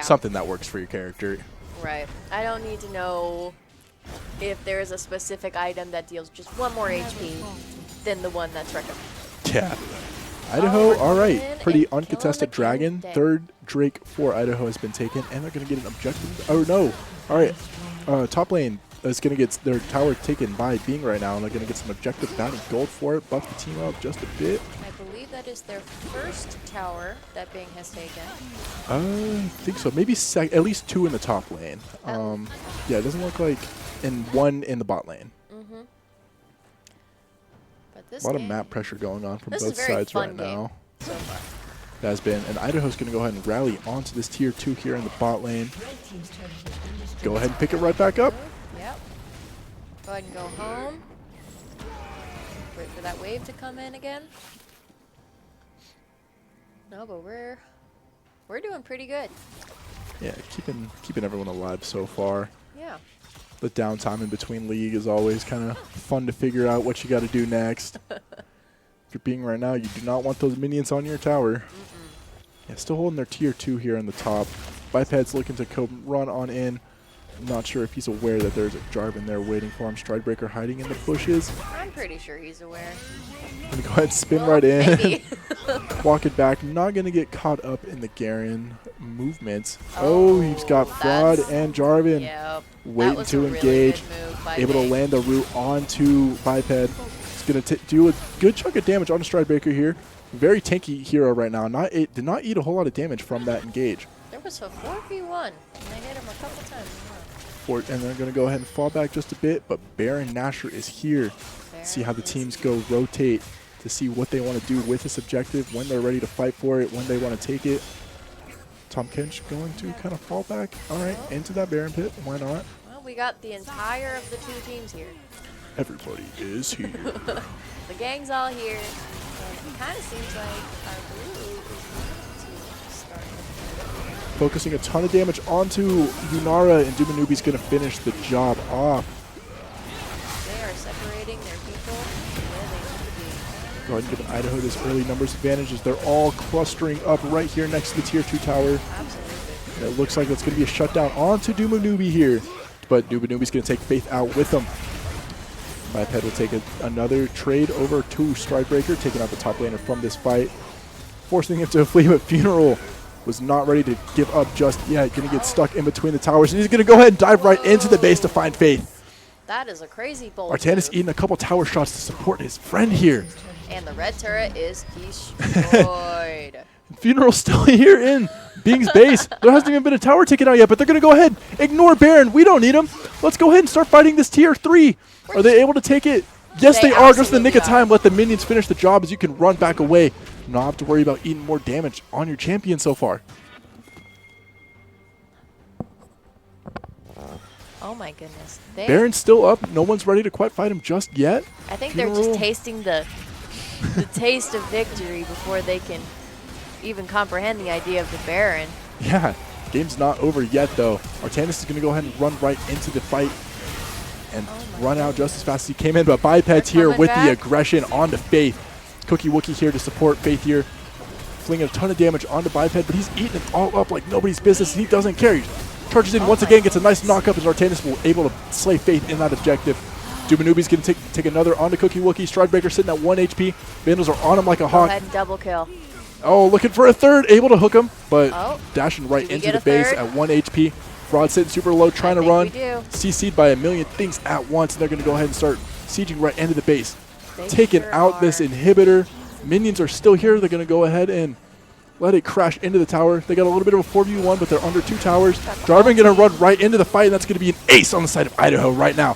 something that works for your character. Right. I don't need to know if there is a specific item that deals just one more HP than the one that's recommended. Yeah. Idaho, all right. in Pretty and killing uncontested the dragon. game. Third Drake for Idaho has been taken, and they're going to get an objective. Oh, no. All right. Top lane is going to get their tower taken by Being right now, and they're going to get some objective bounty gold for it. Buff the team up just a bit. I believe that is their first tower that Bing has taken. I think so. Maybe at least 2 in the top lane. Yeah, it doesn't look like, and 1 in the bot lane. But this A lot of game- map pressure going on from This is both a very sides fun right game now. so far. That has been, and Idaho's going to go ahead and rally onto this tier 2 here in the bot lane. Go ahead and pick it right back up. Yep. Go ahead and go home. Wait for that wave to come in again. No, but we're doing pretty good. Yeah, keeping everyone alive so far. Yeah. The downtime in between league is always kind of fun to figure out what you got to do next. If you're Being right now, you do not want those minions on your tower. Yeah, still holding their tier 2 here on the top. Biped's looking to run on in. Not sure if he's aware that there's a Jarvan there waiting for him. Stridebreaker hiding in the bushes. I'm pretty sure he's aware. Gonna go ahead and spin Well, right in. maybe. Walk it back. Not gonna get caught up in the Garen movements. Oh, he's got Fraud that's- and Jarvan. Yep. Waiting That was to a really engage. good move by Able to Bing. land the root onto Biped. It's going to do a good chunk of damage on the Stridebreaker here. Very tanky hero right now. Did not eat a whole lot of damage from that engage. There was a 4v1, and I hit him a couple times. And they're going to go ahead and fall back just a bit, but Baron Nashor is here. See how the teams go rotate to see what they want to do with this objective, when they're ready to fight for it, when they want to take it. Tom Kench going to kind of fall back. All right, into that Baron pit. Why not? Well, we got the entire of the 2 teams here. Everybody is here. The gang's all here. And it kind of seems like our blue is going to start. Focusing a ton of damage onto Yunara, and Dubanubi's going to finish the job off. They are separating their people where they need to be. Go ahead and give Idaho this early numbers advantage as they're all clustering up right here next to the tier 2 tower. Absolutely. And it looks like it's going to be a shutdown onto Dubanubi here. But Dubanubi's going to take Faith out with him. Biped will take another trade over to Stridebreaker, taking out the top laner from this fight. forcing him to flee, but Funeral was not ready to give up just yet. Going to get stuck in between the towers, and he's going to go ahead and dive right into the base to find Faith. That is a crazy bold Artanis move. eating a couple tower shots to support his friend here. And the red turret is destroyed. Funeral's still here in Bing's base. There hasn't even been a tower taken out yet, but they're going to go ahead. Ignore Baron. We don't need him. Let's go ahead and start fighting this tier 3. Are they able to take it? Yes, they are. Just in the nick of time. Let the minions finish the job as you can run back away. Not have to worry about eating more damage on your champion so far. Oh my goodness. Baron's still up. No one's ready to quite fight him just yet. I think they're just tasting the taste of victory before they can even comprehend the idea of the Baron. Yeah, game's not over yet though. Artanis is going to go ahead and run right into the fight and run out just as fast as he came in. But Biped's here with the aggression onto Faith. Cookie Wookie here to support Faith here. Flinging a ton of damage onto Biped, but he's eating it all up like nobody's business, and he doesn't care. He charges in once again, gets a nice knock up as Artanis will able to slay Faith in that objective. Dumanubi's going to take another onto Cookie Wookie. Stridebreaker sitting at 1 HP. Vandals are on him like a hawk. Go ahead and double kill. Oh, looking for a third. Able to hook him, but dashing right into the base at 1 HP. Fraud sitting super low, trying to run. CC'd by a million things at once, and they're going to go ahead and start sieging right into the base. Taking out this inhibitor. Minions are still here. They're going to go ahead and let it crash into the tower. They got a little bit of a 4v1, but they're under 2 towers. Jarvan going to run right into the fight, and that's going to be an ace on the side of Idaho right now.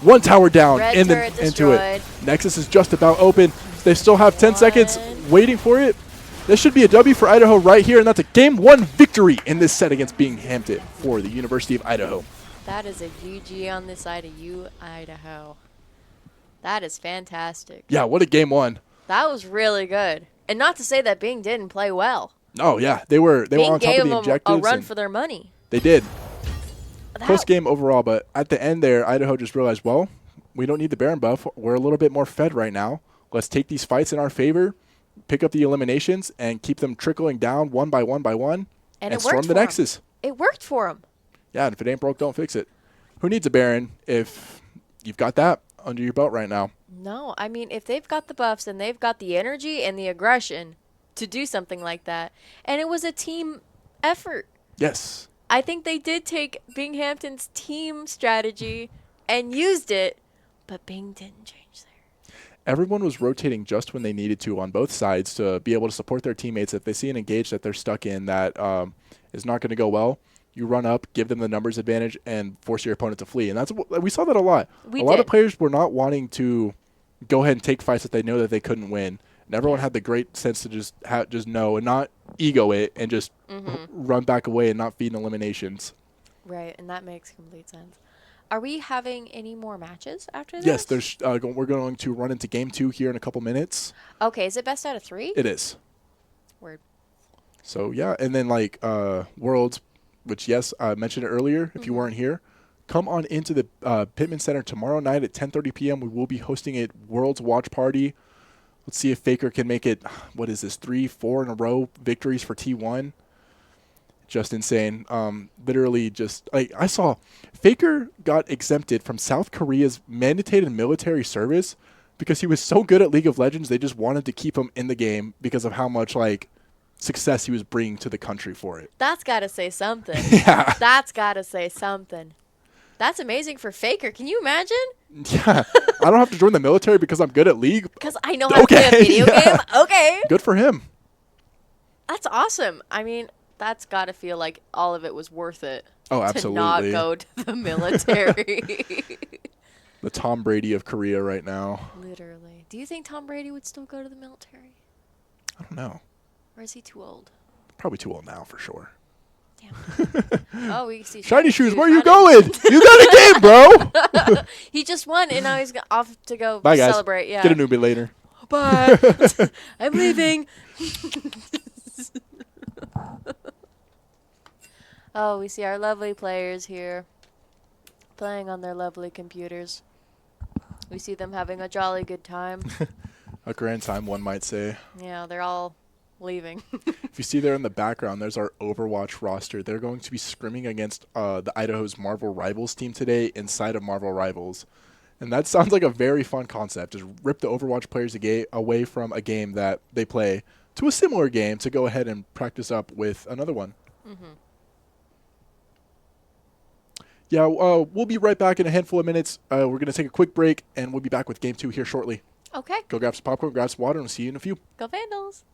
1 tower down into it. Nexus is just about open. They still have 10 seconds waiting for it. This should be a W for Idaho right here, and that's a Game 1 victory in this set against Binghamton for the University of Idaho. That is a GG on the side of you, Idaho. That is fantastic. Yeah, what a Game 1. That was really good. And not to say that Bing didn't play well. Oh, yeah. They were on top of the objectives. Bing gave them a run for their money. They did. Close game overall, but at the end there, Idaho just realized, well, we don't need the Baron buff. We're a little bit more fed right now. Let's take these fights in our favor, pick up the eliminations, and keep them trickling down one by one, and storm the Nexus. It worked for them. Yeah, and if it ain't broke, don't fix it. Who needs a Baron if you've got that under your belt right now? No, I mean, if they've got the buffs and they've got the energy and the aggression to do something like that, and it was a team effort. Yes. I think they did take Binghamton's team strategy and used it, but Bing didn't change there. Everyone was rotating just when they needed to on both sides to be able to support their teammates. If they see an engage that they're stuck in that is not going to go well, you run up, give them the numbers advantage, and force your opponent to flee. And we saw that a lot. A lot of players were not wanting to go ahead and take fights that they know that they couldn't win. And everyone had the great sense to just know and not ego it and just run back away and not feed eliminations. Right, and that makes complete sense. Are we having any more matches after this? Yes, there's. We're going to run into Game 2 here in a couple minutes. Okay, is it best out of 3? It is. Word. So, yeah, and then like Worlds, which, yes, I mentioned it earlier if you weren't here. Come on into the Pittman Center tomorrow night at 10:30 p.m. We will be hosting a Worlds watch party. Let's see if Faker can make it, 3-4 in a row victories for T1. Just insane. Literally just, I saw Faker got exempted from South Korea's mandated military service because he was so good at League of Legends, they just wanted to keep him in the game because of how much, success he was bringing to the country for it. That's got to say something. Yeah. That's got to say something. That's amazing for Faker. Can you imagine? Yeah. I don't have to join the military because I'm good at League. Because I know how to play a video game? Okay. Good for him. That's awesome. I mean, that's got to feel like all of it was worth it. Oh, absolutely. To not go to the military. The Tom Brady of Korea right now. Literally. Do you think Tom Brady would still go to the military? I don't know. Or is he too old? Probably too old now for sure. Damn. Oh, we see Shiny Shoes, where are you going? You got a game, bro. He just won, and now he's off to go Bye, guys. celebrate. Yeah. Get a newbie later. Bye. I'm leaving. Oh, we see our lovely players here playing on their lovely computers. We see them having a jolly good time. A grand time, one might say. Yeah, they're all leaving. If you see there in the background, there's our Overwatch roster. They're going to be scrimming against the Idaho's Marvel Rivals team today inside of Marvel Rivals. And that sounds like a very fun concept. Just rip the Overwatch players away from a game that they play to a similar game to go ahead and practice up with another one. Mm-hmm. Yeah, we'll be right back in a handful of minutes. We're going to take a quick break, and we'll be back with game 2 here shortly. Okay. Go grab some popcorn, grab some water, and we'll see you in a few. Go Vandals.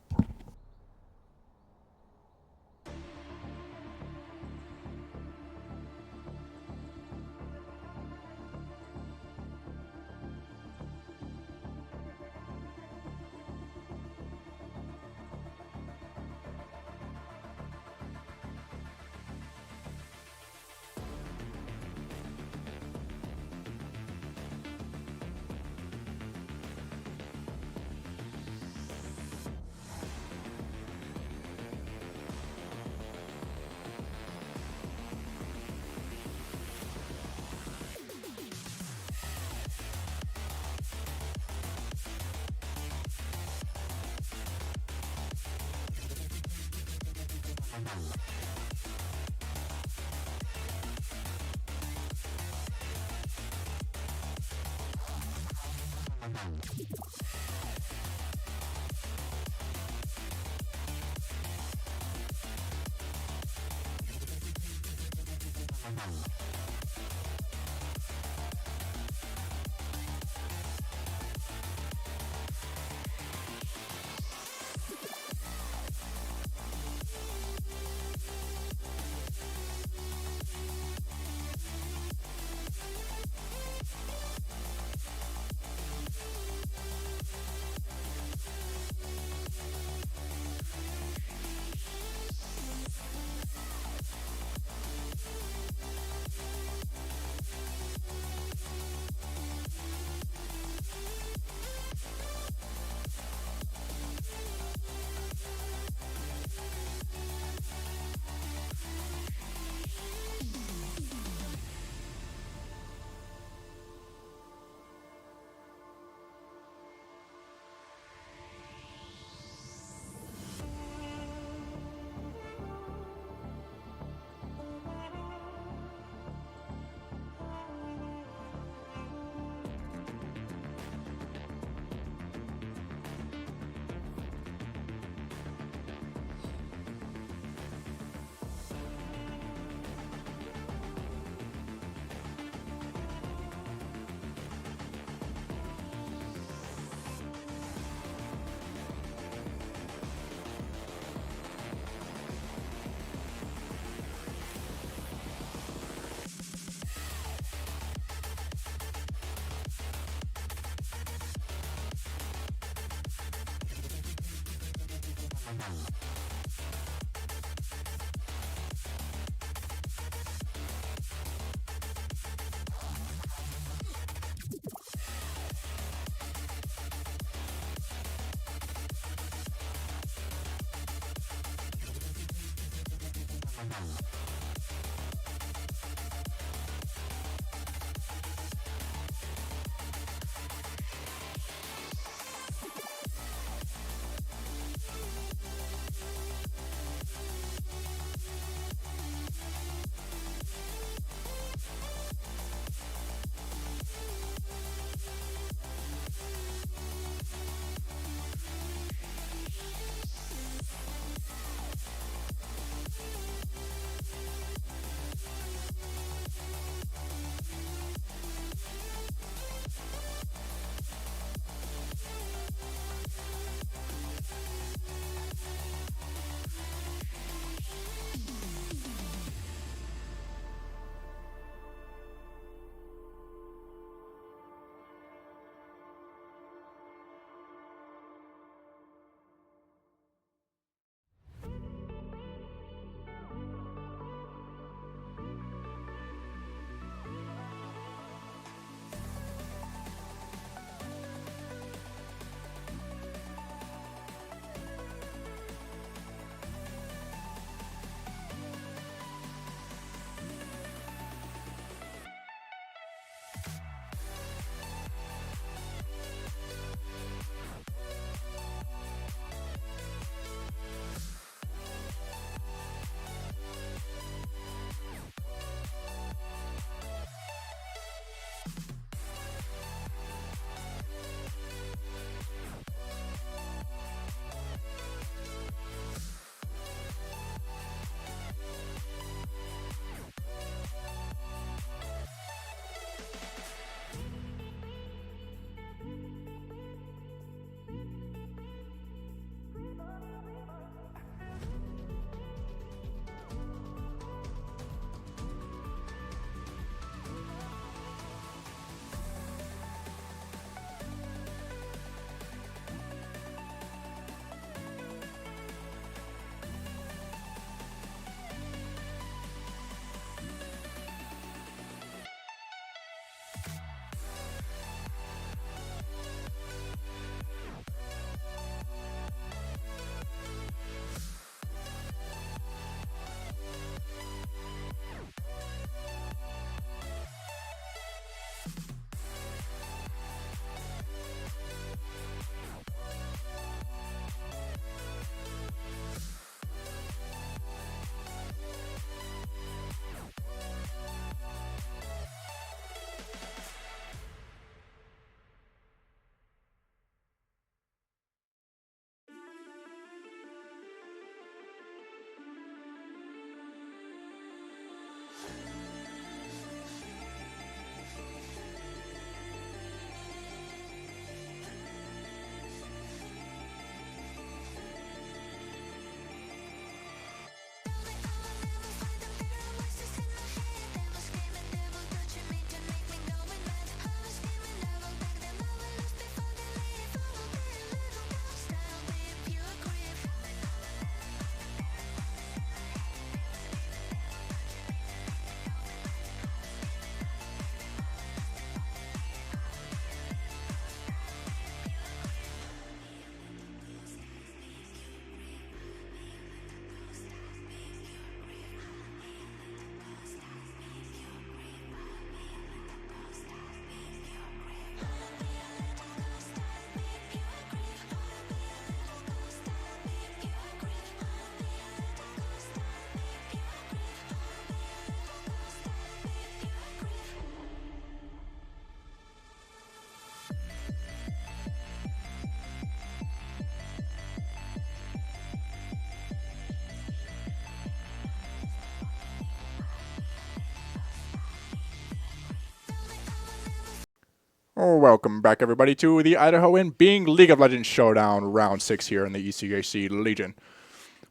Oh, welcome back, everybody, to the Idaho and Being League of Legends Showdown, Round 6 here in the ECAC Legion.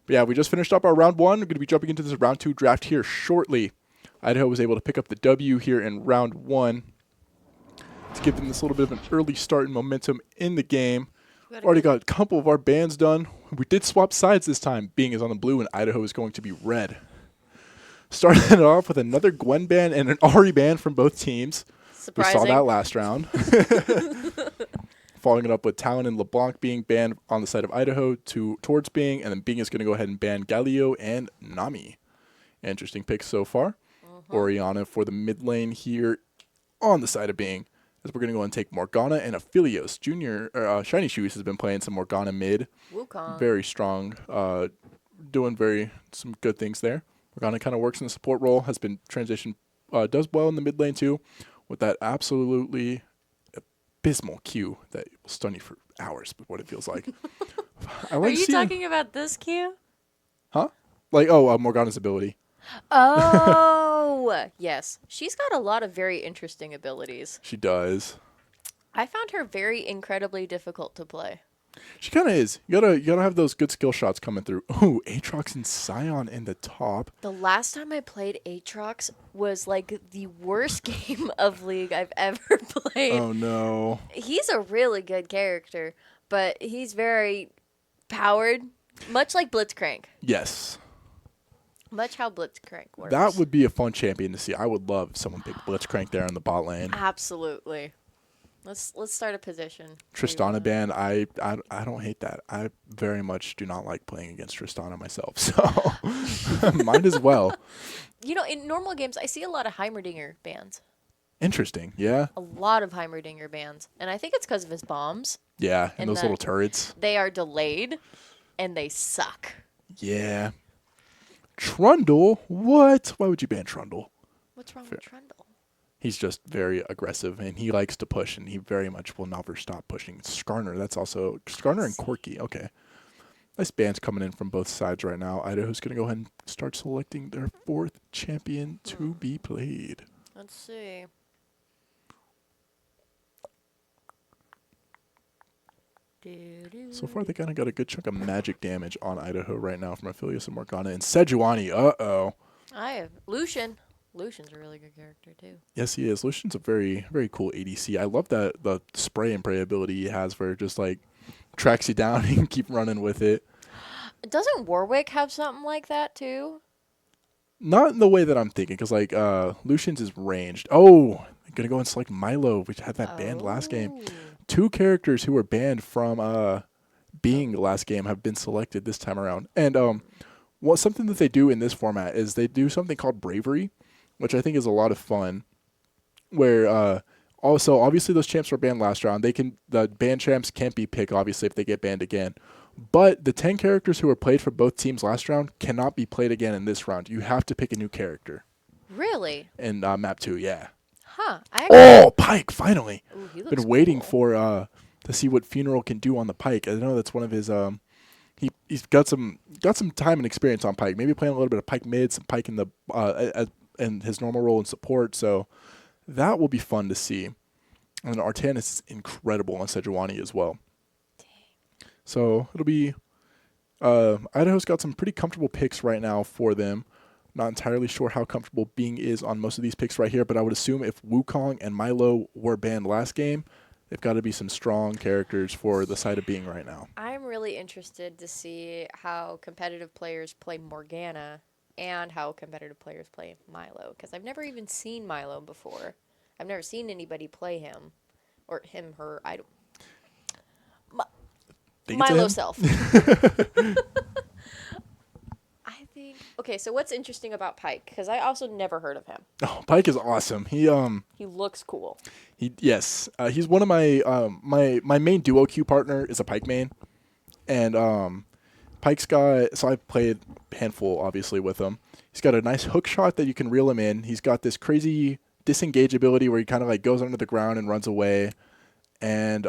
But yeah, we just finished up our Round 1. We're going to be jumping into this Round 2 draft here shortly. Idaho was able to pick up the W here in Round 1 to give them this little bit of an early start and momentum in the game. Already got a couple of our bands done. We did swap sides this time. Being is on the blue and Idaho is going to be red. Starting it off with another Gwen ban and an Ari ban from both teams. Surprising. We saw that last round. Following it up with Talon and LeBlanc being banned on the side of Idaho towards Bing, and then Bing is going to go ahead and ban Galio and Nami. Interesting picks so far. Oriana for the mid lane here on the side of Bing. As we're going to go and take Morgana and Aphelios. Shiny Shoes has been playing some Morgana mid. Wukong. Very strong. Doing some good things there. Morgana kind of works in the support role. Has been transitioned. Does well in the mid lane too. With that absolutely abysmal Q that will stun you for hours, but what it feels like. Are you talking about this Q? Huh? Morgana's ability. Oh, yes. She's got a lot of very interesting abilities. She does. I found her very incredibly difficult to play. She kind of is. You gotta have those good skill shots coming through. Ooh, Aatrox and Scion in the top. The last time I played Aatrox was like the worst game of League I've ever played. Oh no. He's a really good character, but he's very powered, much like Blitzcrank. Yes. Much how Blitzcrank works. That would be a fun champion to see. I would love if someone picked Blitzcrank there in the bot lane. Absolutely. Let's start a position. Tristana ban, I don't hate that. I very much do not like playing against Tristana myself, so might as well. You know, in normal games, I see a lot of Heimerdinger bans. Interesting, yeah. A lot of Heimerdinger bans. And I think it's because of his bombs. Yeah, and those little turrets. They are delayed, and they suck. Yeah. Trundle? What? Why would you ban Trundle? What's wrong with Trundle? He's just very aggressive, and he likes to push, and he very much will never stop pushing. Skarner, that's also... Skarner and Corki, okay. Nice bands coming in from both sides right now. Idaho's going to go ahead and start selecting their fourth champion to be played. Let's see. So far, they kind of got a good chunk of magic damage on Idaho right now from Aphelios and Morgana. And Sejuani, uh-oh. I have Lucian. Lucian's a really good character, too. Yes, he is. Lucian's a very, very cool ADC. I love the spray and pray ability he has where it just, like, tracks you down and you can keep running with it. Doesn't Warwick have something like that, too? Not in the way that I'm thinking, because, like, Lucian's is ranged. Oh, I'm going to go and select Milo, which had that banned last game. 2 characters who were banned from being last game have been selected this time around. And something that they do in this format is they do something called Bravery, which I think is a lot of fun, where also obviously those champs were banned last round. The banned champs can't be picked obviously if they get banned again. But the 10 characters who were played for both teams last round cannot be played again in this round. You have to pick a new character. Really? In map 2, yeah. Huh. Pike, finally. Ooh, he looks Been waiting for to see what Funeral can do on the Pike. I know that's one of his he's got some time and experience on Pike. Maybe playing a little bit of Pike mid, some Pike in the in his normal role in support. So that will be fun to see. And Artanis is incredible on Sejuani as well. Dang. So it'll be Idaho's got some pretty comfortable picks right now for them. Not entirely sure how comfortable Bing is on most of these picks right here, but I would assume if Wukong and Milo were banned last game, they've got to be some strong characters for the side of Bing right now. I'm really interested to see how competitive players play Morgana and how competitive players play Milo, because I've never even seen Milo before. I've never seen anybody play him, or him, her, I don't... Milo self. Okay, so what's interesting about Pike? Because I also never heard of him. Oh, Pike is awesome. He looks cool. He's one of my my main duo queue partner is a Pike main, and Pike's got, so I've played a handful obviously with him. He's got a nice hook shot that you can reel him in. He's got this crazy disengage ability where he kind of like goes under the ground and runs away, and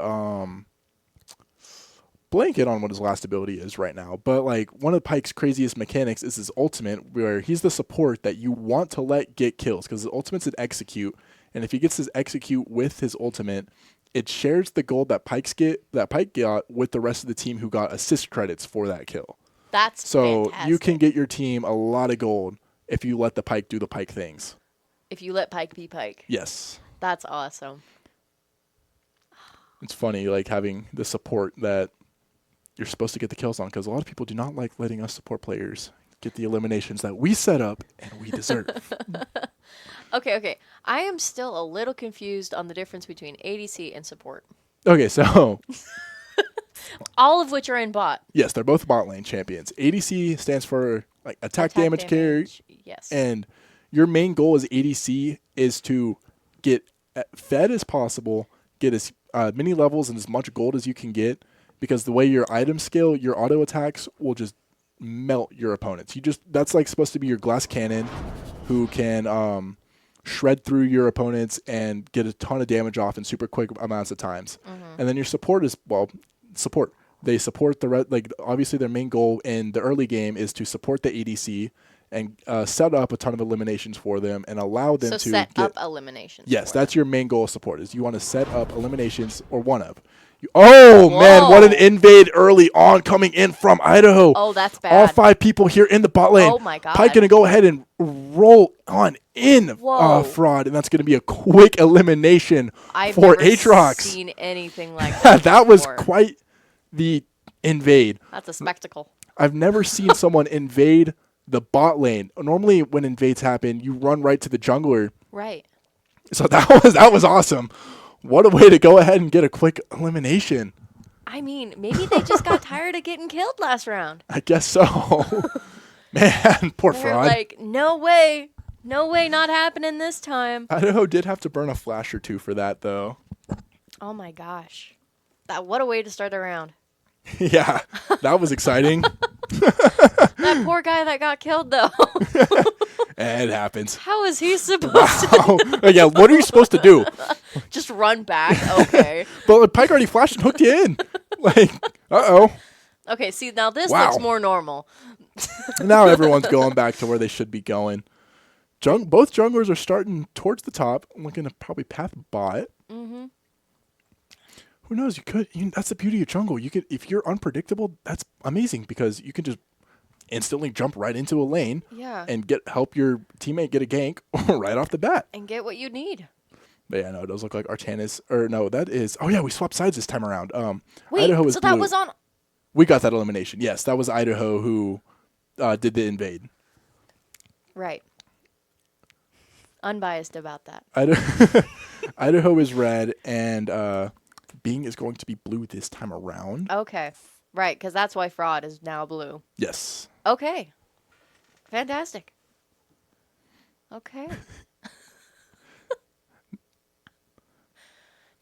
blanket on what his last ability is right now, but like one of Pike's craziest mechanics is his ultimate, where he's the support that you want to let get kills because his ultimate's an execute, and if he gets his execute with his ultimate, it shares the gold that Pike got with the rest of the team who got assist credits for that kill. That's So fantastic. you can get your team a lot of gold if you let the Pike do the Pike things. If you let Pike be Pike. Yes. That's awesome. It's funny, like, having the support that you're supposed to get the kills on, because a lot of people do not like letting us support players get the eliminations that we set up and we deserve. Okay. I am still a little confused on the difference between ADC and support. Okay, so All of which are in bot. yes, they're both bot lane champions. ADC stands for like attack damage carry, Yes. and your main goal as ADC is to get fed as possible, get as many levels and as much gold as you can get, because the way your items scale, your auto attacks will just melt your opponents. That's like supposed to be your glass cannon who can shred through your opponents and get a ton of damage off in super quick amounts of times. And then your support is, support. They support obviously their main goal in the early game is to support the ADC and set up a ton of eliminations for them and allow them to set up eliminations. Yes, that's your main goal of support, is you want to set up eliminations, or one of. Man, what an invade early on coming in from Idaho. Oh, that's bad. All 5 people here in the bot lane. Oh, my God. Pike going to go ahead and roll on in Fraud, and that's going to be a quick elimination for Aatrox. I've never seen anything like that. That was quite the invade. That's a spectacle. I've never seen someone invade the bot lane. Normally when invades happen, you run right to the jungler. Right. So that was awesome. What a way to go ahead and get a quick elimination. I mean, maybe they just got tired of getting killed last round. I guess so. Man, poor They're Fraud. like, no way, not happening this time. Idaho did have to burn a flash or two for that, though. Oh my gosh. What a way to start the round. Yeah, that was exciting. That poor guy that got killed, though. It happens. How is he supposed to? Yeah, what are you supposed to do? Just run back? Okay. But Pike already flashed and hooked you in. Like, uh-oh. Okay, see, now this looks more normal. Now everyone's going back to where they should be going. Both junglers are starting towards the top, looking to probably path bot. Mm-hmm. Who knows? That's the beauty of jungle. If you're unpredictable, that's amazing, because you can just instantly jump right into a lane and help your teammate get a gank right off the bat. And get what you need. But yeah, no, it does look like Artanis, or no, that is, oh yeah, we swapped sides this time around. Wait, Idaho is so blue. that was on... We got that elimination. Yes, that was Idaho who did the invade. Right. Unbiased about that. Idaho is red, and Bing is going to be blue this time around. Okay. Right, because that's why Fraud is now blue. Yes. Okay. Fantastic. Okay.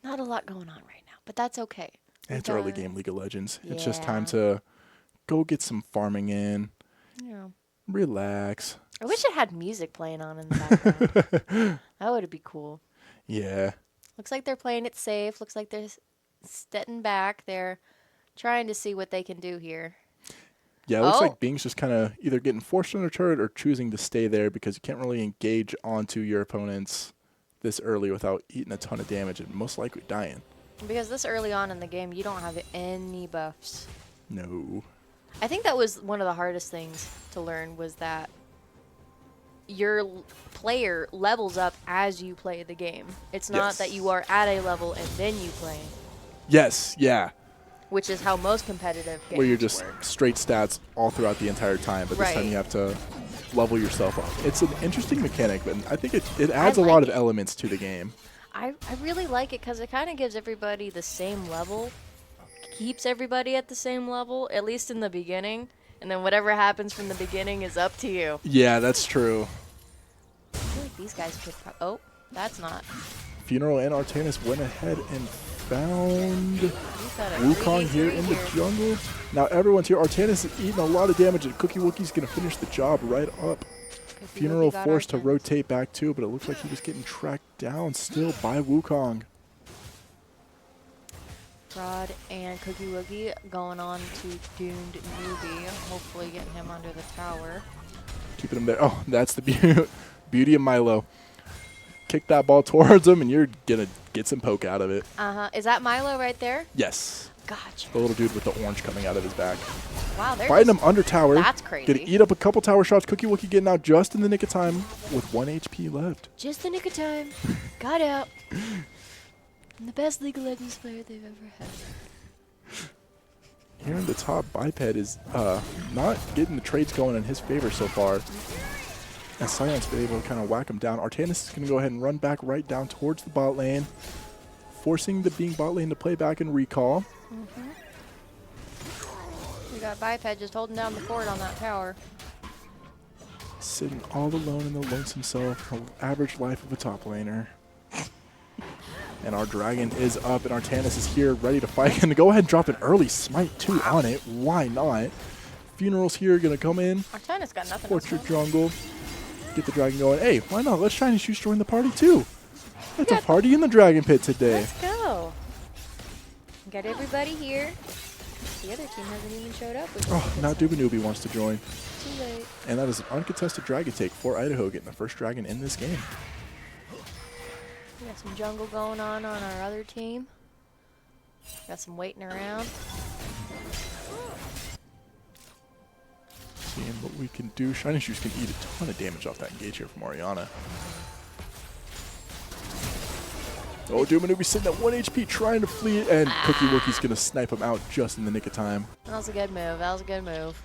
Not a lot going on right now, but that's okay. It's early game League of Legends. It's just time to go get some farming in. Yeah. Relax. I wish it had music playing on in the background. That would be cool. Yeah. Looks like they're playing it safe. Looks like they're stepping back. They're trying to see what they can do here. Yeah, it looks like Bing's just kind of either getting forced on a turret or choosing to stay there, because you can't really engage onto your opponents this early without eating a ton of damage and most likely dying. Because this early on in the game, you don't have any buffs. No. I think that was one of the hardest things to learn, was that your player levels up as you play the game. It's not that you are at a level and then you play. Yes, yeah. Which is how most competitive games where you're just work. straight stats all throughout the entire time, but this time you have to level yourself up. It's an interesting mechanic, but I think it adds a lot of elements to the game. I really like it because it kind of gives everybody the same level, keeps everybody at the same level, at least in the beginning, and then whatever happens from the beginning is up to you. Yeah, that's true. I feel like these guys could... Oh, that's not. Funeral and Artanis went ahead and found Wukong here in the jungle. Now everyone's here. Artanis is eating a lot of damage, and Cookie Wookie's going to finish the job right up. Funeral forced to rotate back too, but it looks like he was getting tracked down still by Wukong. Fraud and Cookie Wookie going on to Doomed Newbie, hopefully getting him under the tower. Keeping him there. Oh, that's the beauty of Milo. kick that ball towards him, and you're going to get some poke out of it. Is that Milo right there? Yes. Gotcha. The little dude with the orange coming out of his back. Wow, they're Fighting him under tower. That's crazy. Gonna eat up a couple tower shots. Cookie Wookie getting out just in the nick of time with 1 HP left. Just the nick of time. Got out. And the best League of Legends player they've ever had. Here in the top, Biped is not getting the trades going in his favor so far. And Silence been able to kind of whack him down. Artanis is going to go ahead and run back right down towards the bot lane, forcing the Being bot lane to play back and recall. We got Biped just holding down the fort on that tower. Sitting all alone in the lonesome self, the average life of a top laner. And our dragon is up, and Artanis is here, ready to fight. And go ahead and drop an early smite, too, on it. Why not? Funeral's here, going to come in. Artanis got nothing Support your else. jungle. Get the dragon going. Hey, why not? Let Shiny Shoes join the party, too. It's a party in the dragon pit today. Let's go. Got everybody here. The other team hasn't even showed up. Oh, now Dubanoobie wants to join. Too late. And that is an uncontested dragon take for Idaho, getting the first dragon in this game. We got some jungle going on our other team. Got some waiting around. Seeing what we can do. Shiny Shoes can eat a ton of damage off that engage here from Orianna. Oh, Dubanoobie sitting at 1 HP trying to flee, and Cookie Wookie's going to snipe him out just in the nick of time. That was a good move. That was a good move.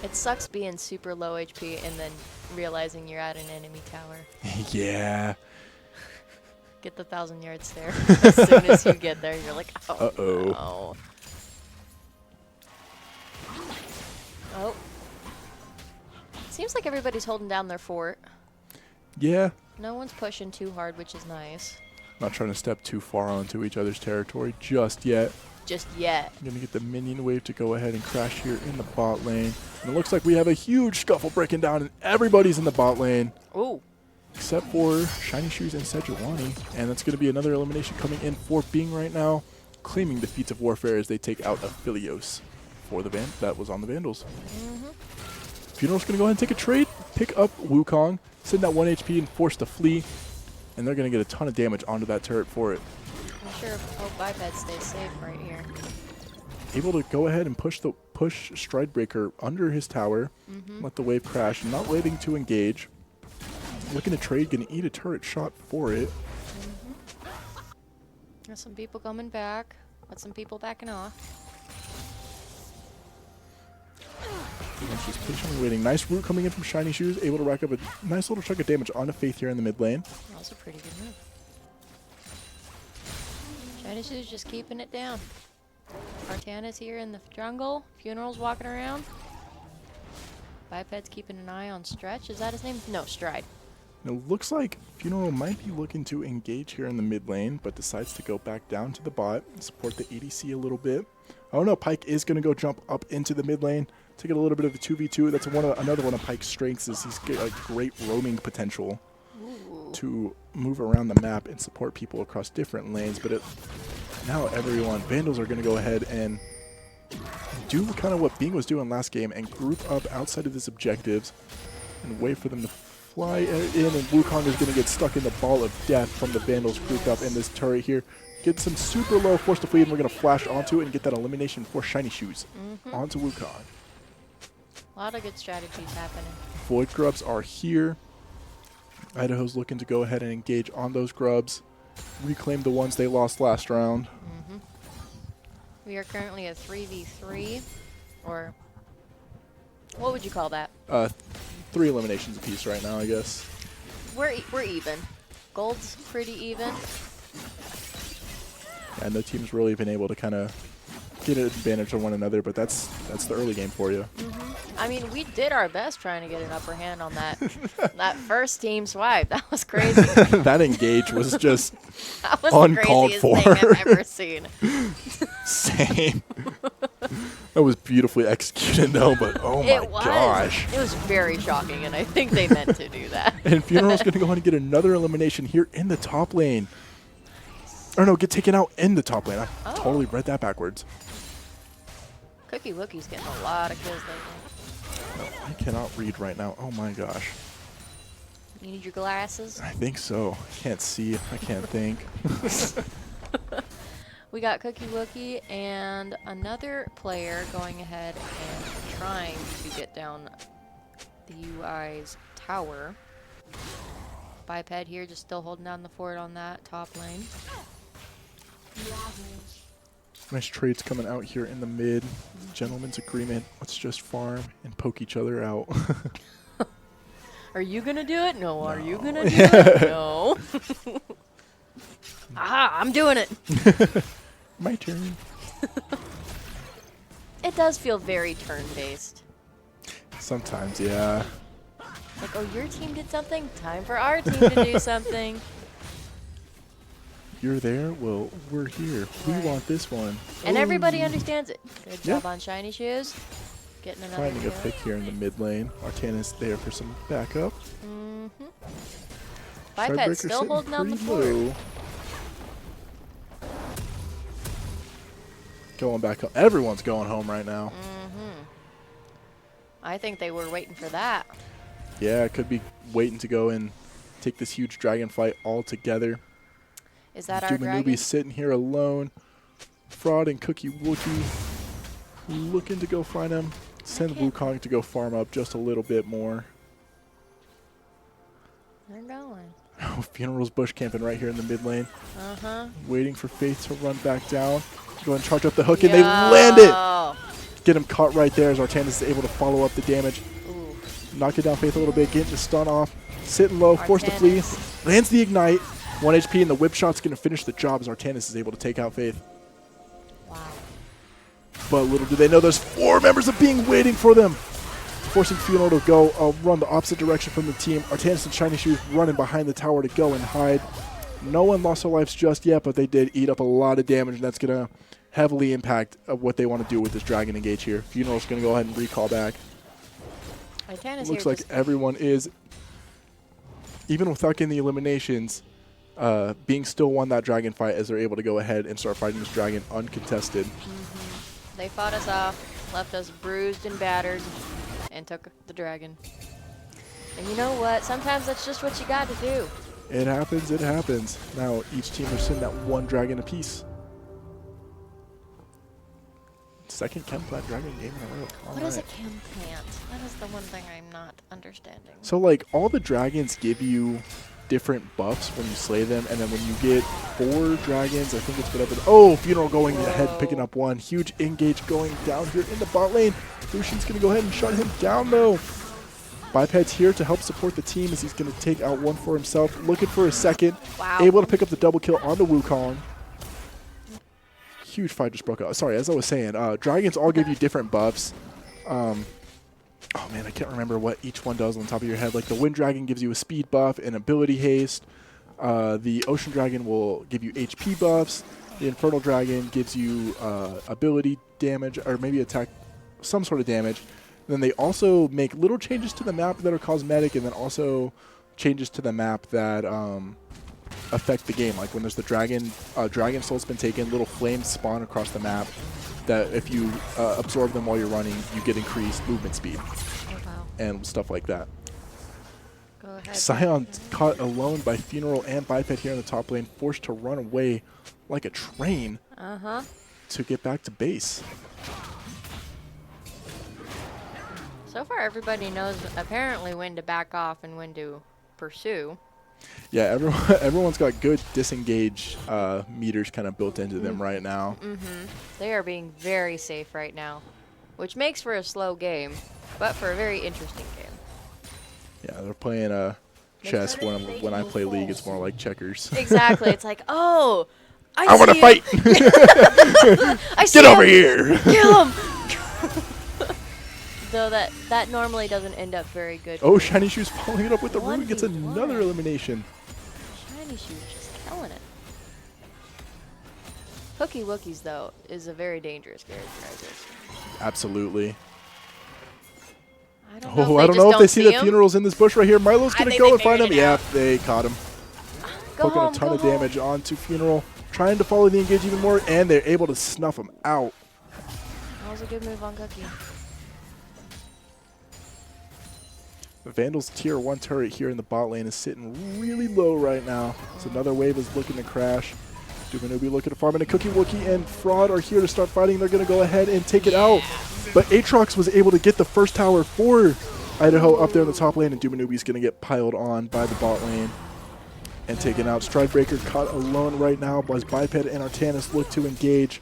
It sucks being super low HP and then realizing you're at an enemy tower. Yeah. Get the 1,000-yard stare. As soon as you get there, you're like, oh, Uh-oh. no. Oh. Seems like everybody's holding down their fort. Yeah. No one's pushing too hard, which is nice. Not trying to step too far onto each other's territory just yet. Just yet. I'm going to get the minion wave to go ahead and crash here in the bot lane. And it looks like we have a huge scuffle breaking down, and everybody's in the bot lane. Ooh. Except for Shiny Shoes and Sejuani. And that's going to be another elimination coming in for Bing right now, claiming the feats of warfare as they take out Aphelios for the that was on the Vandals. Funeral's going to go ahead and take a trade, pick up Wukong, send that 1 HP and force to flee. And they're going to get a ton of damage onto that turret for it. I sure hope Biped stays safe right here. Able to go ahead and push Stridebreaker under his tower, let the wave crash, not waiting to engage. Looking to trade, going to eat a turret shot for it. There's some people coming back, but some people backing off. And she's patiently waiting. Nice root coming in from Shiny Shoes, able to rack up a nice little chunk of damage onto Faith here in the mid lane. That was a pretty good move. Shiny Shoes just keeping it down. Artanis here in the jungle. Funeral's walking around. Biped's keeping an eye on Stretch. Is that his name? No, Stride. It looks like Funeral might be looking to engage here in the mid lane, but decides to go back down to the bot and support the ADC a little bit. Oh no, Pyke is going to go jump up into the mid lane to get a little bit of the 2v2. That's another one of Pyke's strengths, is he's got like great roaming potential to move around the map and support people across different lanes. But now everyone, Vandals are going to go ahead and do kind of what Bing was doing last game and group up outside of his objectives and wait for them to fly in, and Wukong is going to get stuck in the ball of death from the Vandals grouped up in this turret here. Get some super low force to flee, and we're going to flash onto it and get that elimination for Shiny Shoes onto Wukong. A lot of good strategies happening. Void Grubs are here. Idaho's looking to go ahead and engage on those Grubs, reclaim the ones they lost last round. We are currently at 3v3, or what would you call that? 3 eliminations apiece right now, I guess. We're even. Gold's pretty even. And the team's really been able to kind of get an advantage on one another, but that's the early game for you. I mean, we did our best trying to get an upper hand on that that first team swipe. That was crazy. That engage was just That was uncalled the craziest for. thing I've ever seen. Same. That was beautifully executed, though, but oh my gosh. It was very shocking, and I think they meant to do that. And Funeral's going to go ahead and get another elimination here in the top lane. Or no, get taken out in the top lane. I totally read that backwards. Cookie Wookie's getting a lot of kills lately. No, I cannot read right now. Oh my gosh. You need your glasses. I think so. I can't see. I can't think. We got Cookie Wookie and another player going ahead and trying to get down the UI's tower. Biped here just still holding down the fort on that top lane. Nice trades coming out here in the mid. Gentleman's agreement. Let's just farm and poke each other out. Are you gonna do it? No. Are you gonna do it? No. Aha! I'm doing it. My turn. It does feel very turn-based. Sometimes, yeah. Like, oh, your team did something. Time for our team to do something. You're there? Well, we're here. We Right. want this one. And everybody Ooh. understands it. Good Yeah. job on Shiny Shoes. Getting another Finding a kill. pick here in the mid lane. Artana's there for some backup. Mm-hmm. Shardbreaker Biped's still sitting holding down the pretty fort. low. Going back home. Everyone's going home right now. Mm-hmm. I think they were waiting for that. Yeah, it could be waiting to go and take this huge dragon fight all together. Is that our dragon? Doomanoobie's sitting here alone. Fraud and Cookie Wookie looking to go find him. Send Okay. Wukong to go farm up just a little bit more. They're going. Funeral's bush camping right here in the mid lane. Uh-huh. Waiting for Faith to run back down. Go and charge up the hook, and they land it! Get him caught right there as Artanis is able to follow up the damage. Ooh. Knock it down Faith a little bit, getting the stun off. Sitting low, forced to flee. Artanis. Lands the ignite. 1 HP, and the whip shot's going to finish the job as Artanis is able to take out Faith. Wow. But little do they know there's 4 members of Being waiting for them. Forcing Funeral to go run the opposite direction from the team. Artanis and Shiny Shoes running behind the tower to go and hide. No one lost their lives just yet, but they did eat up a lot of damage, and that's going to heavily impact what they want to do with this Dragon Engage here. Funeral's going to go ahead and recall back. Artanis Looks here like just everyone is, even without getting the eliminations, Being still won that dragon fight as they're able to go ahead and start fighting this dragon uncontested. They fought us off, left us bruised and battered, and took the dragon. And you know what? Sometimes that's just what you got to do. It happens, it happens. Now each team are sitting at 1 dragon apiece. Second chem plant dragon game in a row. What is a chem plant? That is the one thing I'm not understanding. So like all the dragons give you different buffs when you slay them, and then when you get 4 dragons, I think it's whatever. Oh, Funeral going ahead, picking up 1. Huge engage going down here in the bot lane. Lucian's going to go ahead and shut him down though. Biped's here to help support the team as he's going to take out 1 for himself. Looking for a second. Wow. Able to pick up the double kill on the Wukong. Huge fight just broke out. Sorry, as I was saying, dragons all give you different buffs. Oh man, I can't remember what each one does on top of your head. Like the Wind Dragon gives you a speed buff and ability haste. The Ocean Dragon will give you HP buffs. The Infernal Dragon gives you ability damage, or maybe attack, some sort of damage. And then they also make little changes to the map that are cosmetic, and then also changes to the map that affect the game. Like when there's the dragon soul's been taken, little flames spawn across the map that if you absorb them while you're running, you get increased movement speed. Oh, wow. And stuff like that. Go ahead. Scion caught alone by Funeral and Biped here in the top lane, forced to run away like a train to get back to base. So far, everybody knows apparently when to back off and when to pursue. Yeah, everyone's got good disengage meters kind of built into them right now. They are being very safe right now, which makes for a slow game, but for a very interesting game. Yeah, they're playing chess. When I play League, it's more like checkers. Exactly. It's like, oh, I want to see fight! him. I see Get over him. here! Kill him! Though that normally doesn't end up very good. Oh, Shiny Shoes following it up with the rune, 1v1. gets another elimination. Shiny Shoes just killing it. Hooky Wookies, though, is a very dangerous character, I guess. Absolutely. I don't know Oh, I don't know if they see the Funeral's in this bush right here. Milo's going to go and find him. Yeah, they caught him. Go Poking home, a ton go of home. damage onto Funeral. Trying to follow the engage even more, and they're able to snuff him out. That was a good move on Cookie. The Vandals tier 1 turret here in the bot lane is sitting really low right now. So another wave is looking to crash. Dumanubi looking to farm, and a Cookie Wookie and Fraud are here to start fighting. They're going to go ahead and take it out. But Aatrox was able to get the first tower for Idaho up there in the top lane, and Dumanubi's going to get piled on by the bot lane and taken out. Stridebreaker caught alone right now as Biped and Artanis look to engage.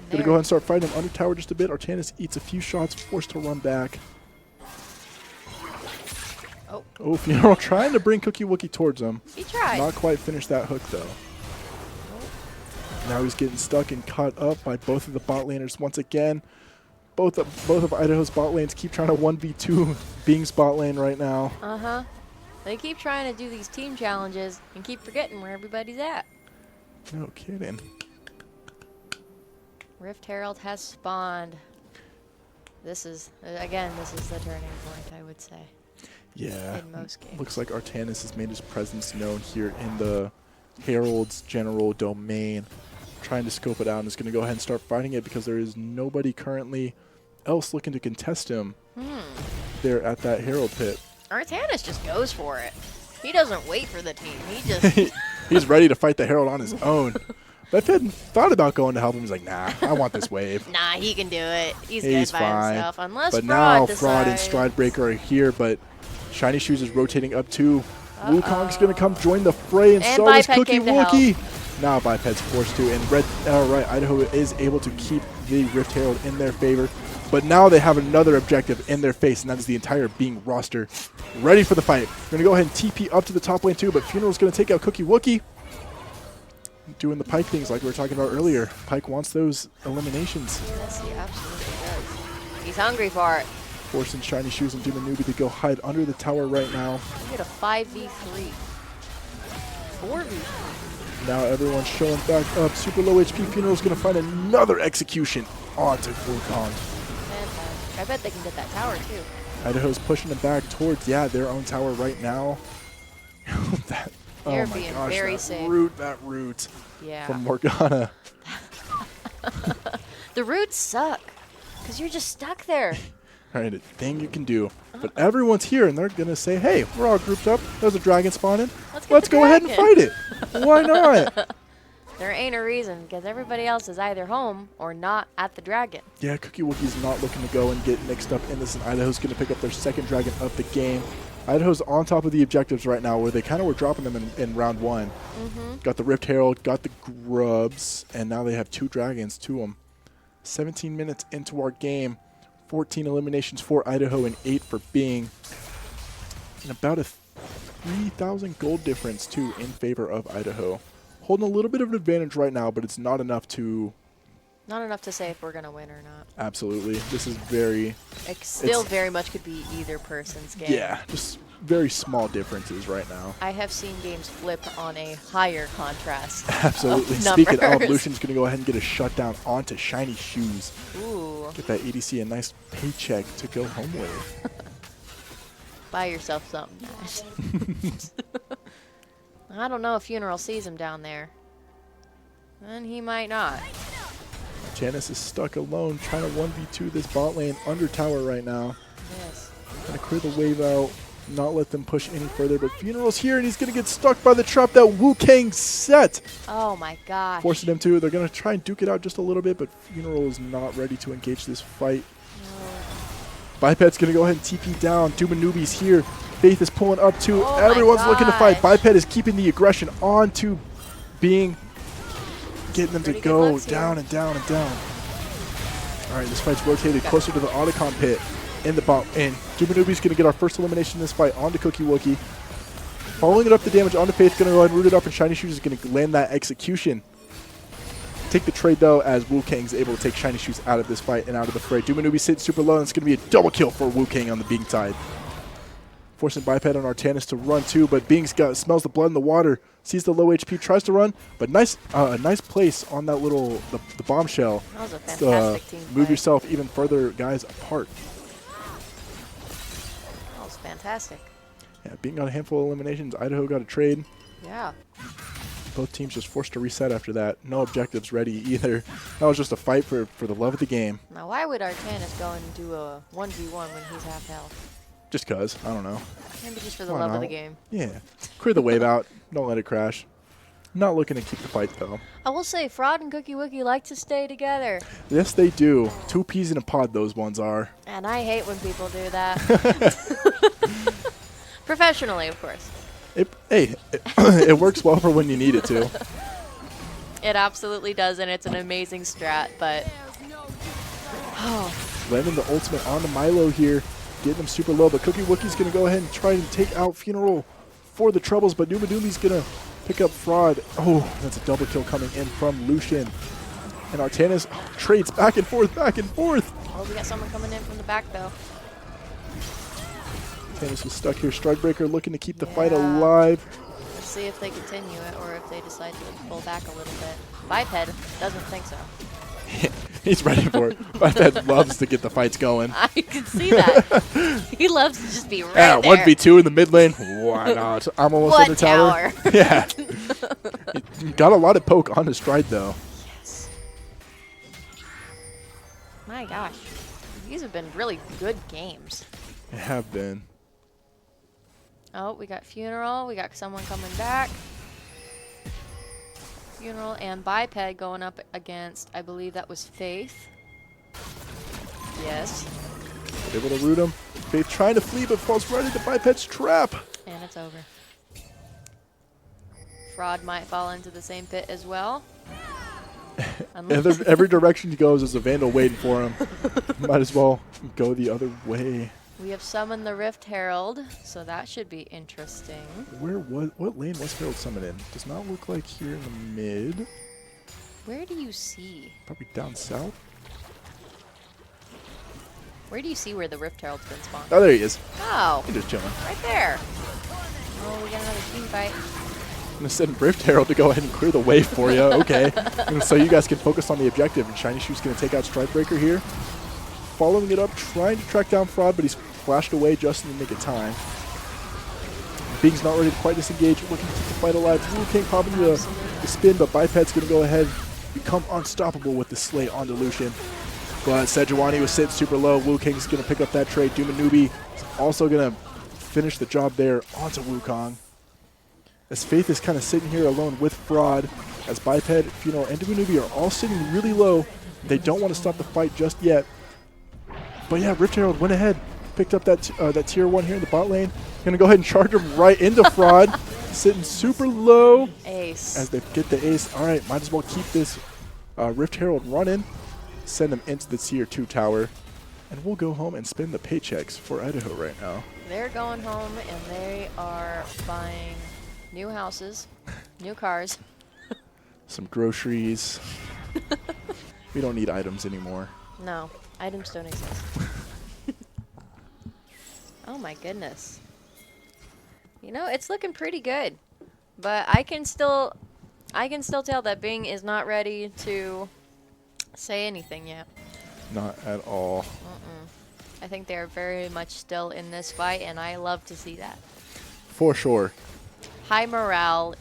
Going to go ahead and start fighting him under tower just a bit. Artanis eats a few shots, forced to run back. Oh, Funeral trying to bring Cookie Wookie towards him. He tried. Not quite finished that hook, though. Now he's getting stuck and caught up by both of the bot laners once again. Both of Idaho's bot lanes keep trying to 1v2 Bing's bot lane right now. Uh-huh. They keep trying to do these team challenges and keep forgetting where everybody's at. No kidding. Rift Herald has spawned. This is the turning point, I would say. Yeah. In most games. Looks like Artanis has made his presence known here in the Herald's general domain. Trying to scope it out, and is going to go ahead and start fighting it because there is nobody currently else looking to contest him there at that Herald pit. Artanis just goes for it. He doesn't wait for the team. He just... He's ready to fight the Herald on his own. Biped thought about going to help him. He's like, nah, I want this wave. Nah, he can do it. He's good by fine. himself. Unless but Fraud now decides. Fraud and Stridebreaker are here, but Shiny Shoes is rotating up too. Wukong's going to come join the fray, and so is Biped Cookie came to Wookie. Now Biped's forced to, and Idaho is able to keep the Rift Herald in their favor. But now they have another objective in their face, and that is the entire Bing roster ready for the fight. We're going to go ahead and TP up to the top lane too, but Funeral's going to take out Cookie Wookie. Doing the Pike things like we were talking about earlier. Pike wants those eliminations. Yes, he absolutely does. He's hungry for it. Forcing Shiny Shoes and Dumanubi to go hide under the tower right now. We get a 5v3. 4v3. Now everyone's showing back up. Super low HP. Funeral's going to find another execution onto Wukong. Fantastic. I bet they can get that tower too. Idaho's pushing them back towards, their own tower right now. They're oh my being gosh, very that safe. root Yeah. from Morgana. The roots suck because you're just stuck there. All right, a thing you can do. But everyone's here, and they're going to say, hey, we're all grouped up. There's a dragon spawning. Let's go ahead and fight it. Why not? There ain't a reason because everybody else is either home or not at the dragon. Yeah, Cookie Wookie's not looking to go and get mixed up in this, and Idaho's going to pick up their second dragon of the game. Idaho's on top of the objectives right now, where they kind of were dropping them in round one. Got the Rift Herald, got the Grubs, and now they have 2 dragons to them. 17 minutes into our game, 14 eliminations for Idaho and 8 for Bing. And about a 3,000 gold difference, too, in favor of Idaho. Holding a little bit of an advantage right now, but it's not enough to... Not enough to say if we're going to win or not. Absolutely. This is very... It still very much could be either person's game. Yeah, just very small differences right now. I have seen games flip on a higher contrast. Absolutely. Of Speaking of, numbers. Lucian's going to go ahead and get a shutdown onto Shiny Shoes. Ooh. Get that ADC a nice paycheck to go home with. Buy yourself something nice. I don't know if Funeral sees him down there. And he might not. Janice is stuck alone, trying to 1v2 this bot lane under tower right now. Yes. Gonna clear the wave out, not let them push any further, but Funeral's here and he's gonna get stuck by the trap that Wukong set. Oh my gosh. Forcing him to. They're gonna try and duke it out just a little bit, but Funeral is not ready to engage this fight. No. Biped's gonna go ahead and TP down. Dumanubi's here. Faith is pulling up too. Oh Everyone's looking to fight. gosh. Biped is keeping the aggression on to Bing, getting them to Pretty good go looks down here. and down and down. All right, this fight's rotated closer to the Otacon pit in the bot. And Dumanubi's going to get our first elimination in this fight onto Cookie Wookie. Following it up the damage onto Faith, going to go ahead and root it up, and Shiny Shoes is going to land that execution. Take the trade, though, as Wukong's able to take Shiny Shoes out of this fight and out of the fray. Dumanubi sits super low, and it's going to be a double kill for Wukong on the Bing side. Forcing Biped on Artanis to run, too, but Bing's smells the blood in the water, sees the low HP, tries to run, but nice place on that little, the bombshell. That was a fantastic team Move play. yourself even further, guys, apart. That was fantastic. Yeah, Bing got a handful of eliminations. Idaho got a trade. Yeah. Both teams just forced to reset after that. No objectives ready either. That was just a fight for the love of the game. Now, why would Artanis go and do a 1v1 when he's half health? Just cause. I don't know. Maybe just for the Why love of not? the game. Yeah. Clear the wave out. Don't let it crash. Not looking to keep the fight though. I will say, Fraud and Cookie Wookie like to stay together. Yes, they do. 2 peas in a pod, those ones are. And I hate when people do that. Professionally, of course. It works well for when you need it to. It absolutely does, and it's an amazing strat, but... Oh, Landing the ultimate on the Milo here. Getting him super low, but Cookie Wookie's going to go ahead and try and take out Funeral for the troubles, but Numa Numi's going to pick up Fraud. Oh, that's a double kill coming in from Lucian. And Artanis trades back and forth, back and forth. oh, we got someone coming in from the back, though. Artanis is stuck here. Strikebreaker looking to keep the fight Yeah. alive. Let's see if they continue it or if they decide to pull back a little bit. Biped doesn't think so. He's ready for it. Biped loves to get the fights going. I can see that. He loves to just be right Yeah, there. 1v2 in the mid lane. Why not? I'm almost What in the tower. Yeah. He got a lot of poke on his stride, though. Yes. My gosh. These have been really good games. They have been. Oh, we got Funeral. We got someone coming back. Funeral and Biped going up against, I believe that was Faith. Yes. Able to root him. Faith trying to flee, but falls right into Biped's trap. And it's over. Fraud might fall into the same pit as well. Every direction he goes, there's a Vandal waiting for him. Might as well go the other way. We have summoned the Rift Herald, so that should be interesting. What lane was Herald summoned in? Does not look like here in the mid. Where do you see? Probably down south. Where do you see where the Rift Herald's been spawned? Oh, there he is. Oh, He's just chilling. right there. Oh, we got another team fight. I'm going to send Rift Herald to go ahead and clear the way for you. Okay. And so you guys can focus on the objective. And Shiny Shoe's going to take out Strikebreaker here. Following it up, trying to track down Fraud, but he's flashed away just in the nick of time. Bing's not ready to quite disengage, looking to keep the fight alive. Wu King popping the spin, but Biped's going to go ahead become unstoppable with the slay on Lucian. But Sejuani was sitting super low. Wu King's going to pick up that trade. Nubi is also going to finish the job there onto Wukong. As Faith is kind of sitting here alone with Fraud, as Biped, Funeral, and Nubi are all sitting really low. They don't want to stop the fight just yet. But yeah, Rift Herald went ahead, picked up that tier 1 here in the bot lane. Gonna go ahead and charge him right into Fraud, sitting super low. Ace. As they get the ace. All right, might as well keep this Rift Herald running. Send him into the tier 2 tower. And we'll go home and spend the paychecks for Idaho right now. They're going home and they are buying new houses, new cars. Some groceries. We don't need items anymore. No, items don't exist. Oh my goodness. You know, it's looking pretty good. But I can still tell that Bing is not ready to say anything yet. Not at all. I think they're very much still in this fight, and I love to see that. For sure. High morale,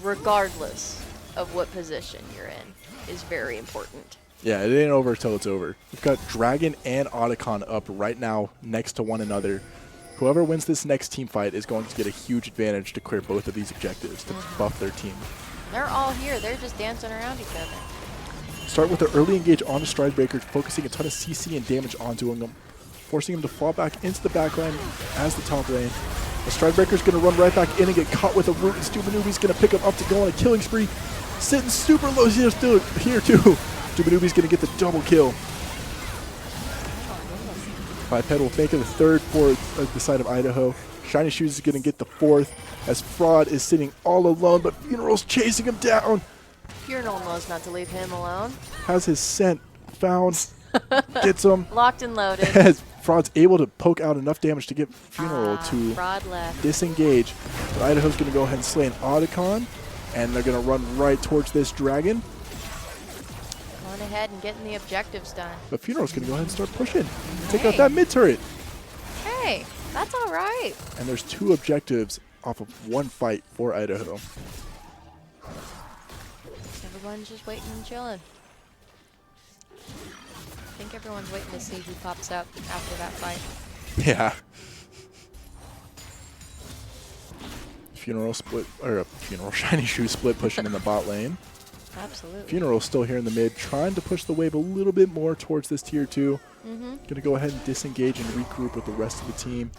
regardless of what position you're in, is very important. Yeah, it ain't over till it's over. We've got Dragon and Otacon up right now next to one another. Whoever wins this next team fight is going to get a huge advantage to clear both of these objectives to buff their team. They're all here. They're just dancing around each other. Start with the early engage on the Stridebreaker, focusing a ton of CC and damage onto him, forcing him to fall back into the backline as the top lane. The Stridebreaker's going to run right back in and get caught with a root, and Stubanubi's going to pick him up to go on a killing spree. Sitting super low here too. Stubanubi's going to get the double kill. Biped will make it the third for the side of Idaho. Shiny Shoes is going to get the fourth as Fraud is sitting all alone, but Funeral's chasing him down. Funeral knows not to leave him alone. Has his scent found, gets him. Locked and loaded. As Fraud's able to poke out enough damage to get Funeral to Fraud left. disengage. But Idaho's going to go ahead and slay an Otacon, and they're going to run right towards this dragon. Going ahead and getting the objectives done. But Funeral's going to go ahead and start pushing. Take out that mid turret. Hey, that's all right. And there's 2 objectives off of 1 fight for Idaho. Everyone's just waiting and chilling. I think everyone's waiting to see who pops up after that fight. Yeah. Funeral split, or a Funeral Shiny Shoe split pushing in the bot lane. Absolutely. Funeral still here in the mid, trying to push the wave a little bit more towards this tier 2. Gonna go ahead and disengage and regroup with the rest of the team.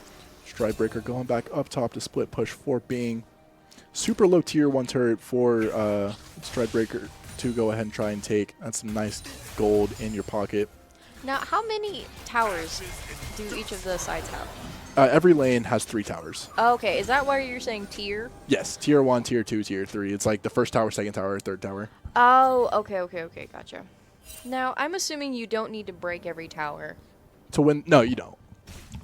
Stridebreaker going back up top to split push for Bing. Super low tier 1 turret for Stridebreaker to go ahead and try and take. That's some nice gold in your pocket. Now, how many towers do each of the sides have? Every lane has 3 towers. Okay, is that why you're saying tier? Yes, tier 1, tier 2, tier 3. It's like the first tower, second tower, third tower. Oh, okay, gotcha. Now, I'm assuming you don't need to break every tower. To win, no, you don't.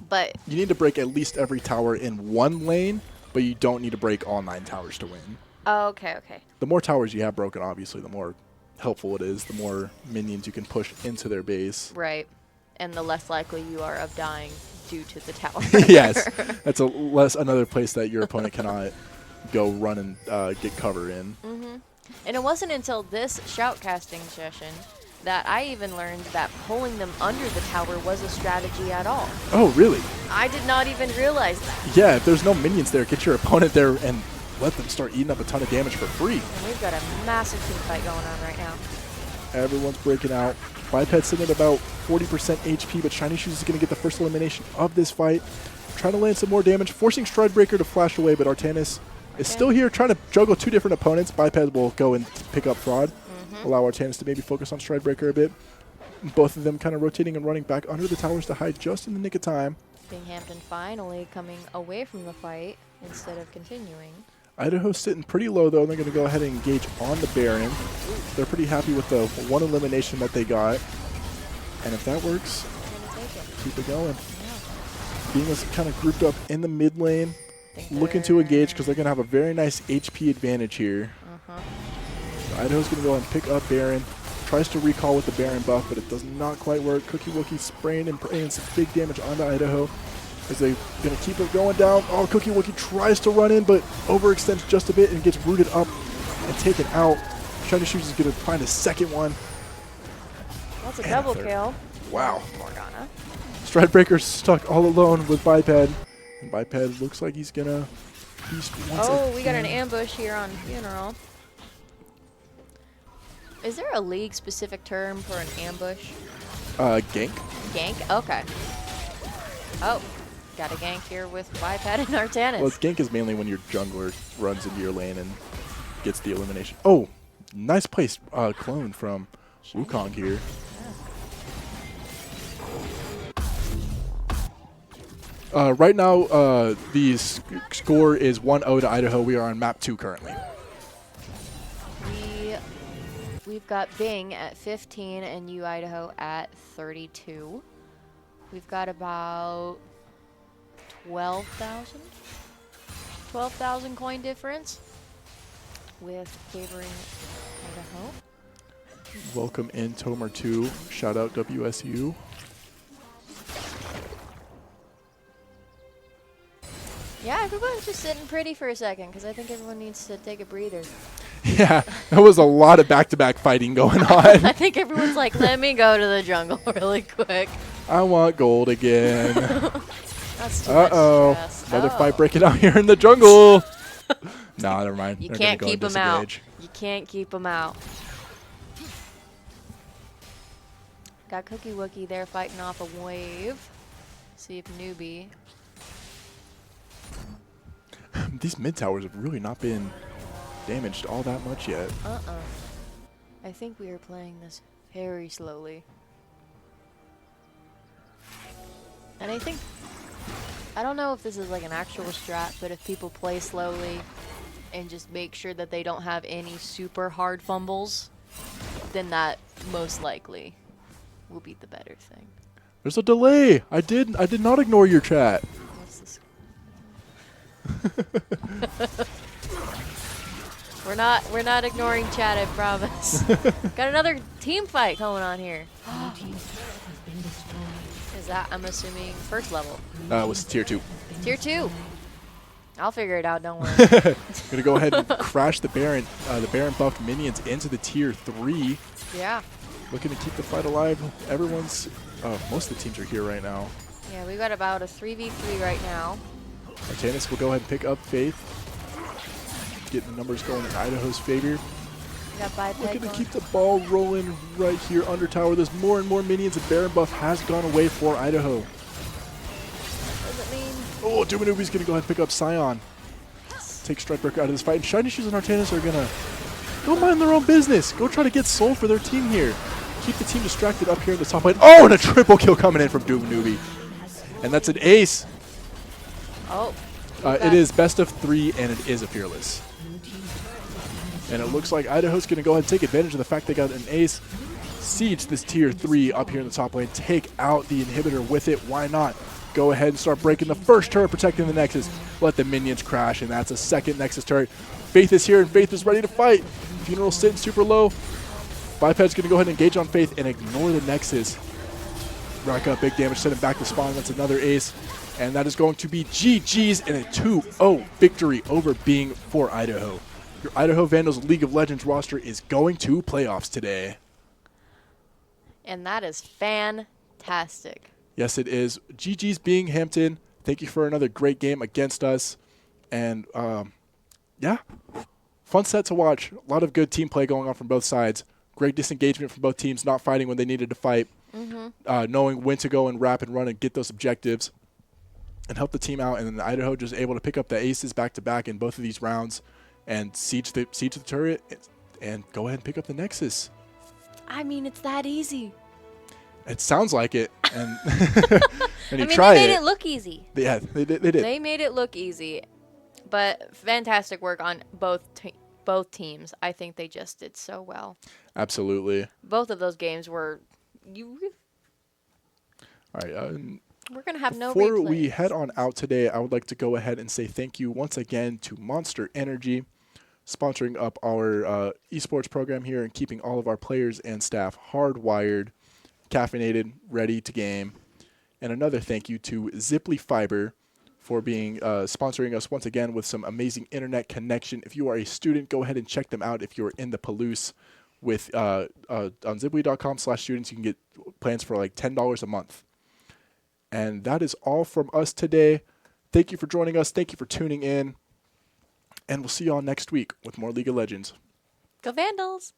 But You need to break at least every tower in one lane, but you don't need to break all 9 towers to win. okay. The more towers you have broken, obviously, the more helpful it is, the more minions you can push into their base. Right. And the less likely you are of dying due to the tower. Yes, that's another place that your opponent cannot go run and get cover in. And it wasn't until this shoutcasting session that I even learned that pulling them under the tower was a strategy at all. Oh, really? I did not even realize that. Yeah, if there's no minions there, get your opponent there and let them start eating up a ton of damage for free. And we've got a massive team fight going on right now. Everyone's breaking out. Biped's sitting at about 40% HP, but Shiny Shoes is going to get the first elimination of this fight. Trying to land some more damage, forcing Stridebreaker to flash away, but Artanis is still here trying to juggle 2 different opponents. Biped will go and pick up Fraud, allow Artanis to maybe focus on Stridebreaker a bit. Both of them kind of rotating and running back under the towers to hide just in the nick of time. Hampton finally coming away from the fight instead of continuing. Idaho's sitting pretty low, though. They're going to go ahead and engage on the Baron. They're pretty happy with the 1 elimination that they got. And if that works, keep it going. Yeah. Being kind of grouped up in the mid lane, looking to engage because they're going to have a very nice HP advantage here. So Idaho's going to go and pick up Baron. Tries to recall with the Baron buff, but it does not quite work. Cookie Wookie spraying and praying some big damage onto Idaho. As they're going to keep it going down. Oh, Cookie Wookie tries to run in, but overextends just a bit and gets rooted up and taken out. Shiny Shoes is going to find a second one. That's a double kill. Wow. Morgana. Stridebreaker's stuck all alone with Biped. And Biped looks like he's going to feast once again. We got an ambush here on Funeral. Is there a league-specific term for an ambush? Gank. Gank? Okay. Oh, got a gank here with Biped and Artanis. Well, gank is mainly when your jungler runs into your lane and gets the elimination. Oh, nice place clone from Wukong here. Right now, the score is 1-0 to Idaho. We are on map 2 currently. We've got Bing at 15 and you, Idaho, at 32. We've got about 12,000 coin difference with favoring Idaho. Welcome in, Tomer 2. Shout out WSU. Yeah, everyone's just sitting pretty for a second because I think everyone needs to take a breather. Yeah, there was a lot of back-to-back fighting going on. I think everyone's like, let me go to the jungle really quick. I want gold again. That's too much stress. Another fight breaking out here in the jungle. No, never mind. You They're can't gonna keep go them and out. disengage. You can't keep them out. Got Cookie Wookie there fighting off a wave. See if newbie. These mid towers have really not been damaged all that much yet. I think we are playing this very slowly. And I think, I don't know if this is like an actual strat, but if people play slowly and just make sure that they don't have any super hard fumbles, then that most likely will be the better thing. There's a delay. I did not ignore your chat. What's this? We're not ignoring chat, I promise. Got another team fight going on here. Is that, I'm assuming, first level? It was tier 2. Tier 2. I'll figure it out, don't worry. Gonna go ahead and crash the Baron buffed minions into the tier 3. Yeah. Looking to keep the fight alive. Everyone's, most of the teams are here right now. Yeah, we've got about a 3v3 right now. Artanis will go ahead and pick up Faith. getting the numbers going in Idaho's favor. Got biped Looking to going. keep the ball rolling right here under tower. There's more and more minions, and Baron buff has gone away for Idaho. What does it mean? Oh, Dumanubi's going to go ahead and pick up Scion. Take Strikebreaker out of this fight. And Shiny Shoes and Artanis are going to go mind their own business. Go try to get soul for their team here. Keep the team distracted up here in the top lane. Oh, and a triple kill coming in from Dumanubi. And that's an ace. Oh. It is best of 3, and it is a Fearless. And it looks like Idaho's going to go ahead and take advantage of the fact they got an ace. Siege this tier 3 up here in the top lane. Take out the inhibitor with it. Why not? Go ahead and start breaking the first turret, protecting the Nexus. Let the minions crash, and that's a second Nexus turret. Faith is here, and Faith is ready to fight. Funeral sitting super low. Biped's going to go ahead and engage on Faith and ignore the Nexus. Rack up big damage, send him back to spawn. That's another ace. And that is going to be GG's in a 2-0 victory over Bing for Idaho. Your Idaho Vandals League of Legends roster is going to playoffs today. And that is fantastic. Yes, it is. GG's Bing Hampton. Thank you for another great game against us. And, yeah, fun set to watch. A lot of good team play going on from both sides. Great disengagement from both teams, not fighting when they needed to fight. Knowing when to go and wrap and run and get those objectives and help the team out. And then Idaho just able to pick up the aces back-to-back in both of these rounds and siege the turret and go ahead and pick up the Nexus. I mean, it's that easy. It sounds like it. And, and you I mean, try they made it look easy. Yeah, they did. They made it look easy. But fantastic work on both teams. I think they just did so well. Absolutely. Both of those games were... All right. We're going to have no Before replays. we head on out today, I would like to go ahead and say thank you once again to Monster Energy, sponsoring up our esports program here and keeping all of our players and staff hardwired, caffeinated, ready to game. And another thank you to Ziply Fiber for being sponsoring us once again with some amazing internet connection. If you are a student, go ahead and check them out. If you're in the Palouse with on ziply.com/students, you can get plans for like $10 a month. And that is all from us today. Thank you for joining us. Thank you for tuning in. And we'll see you all next week with more League of Legends. Go Vandals!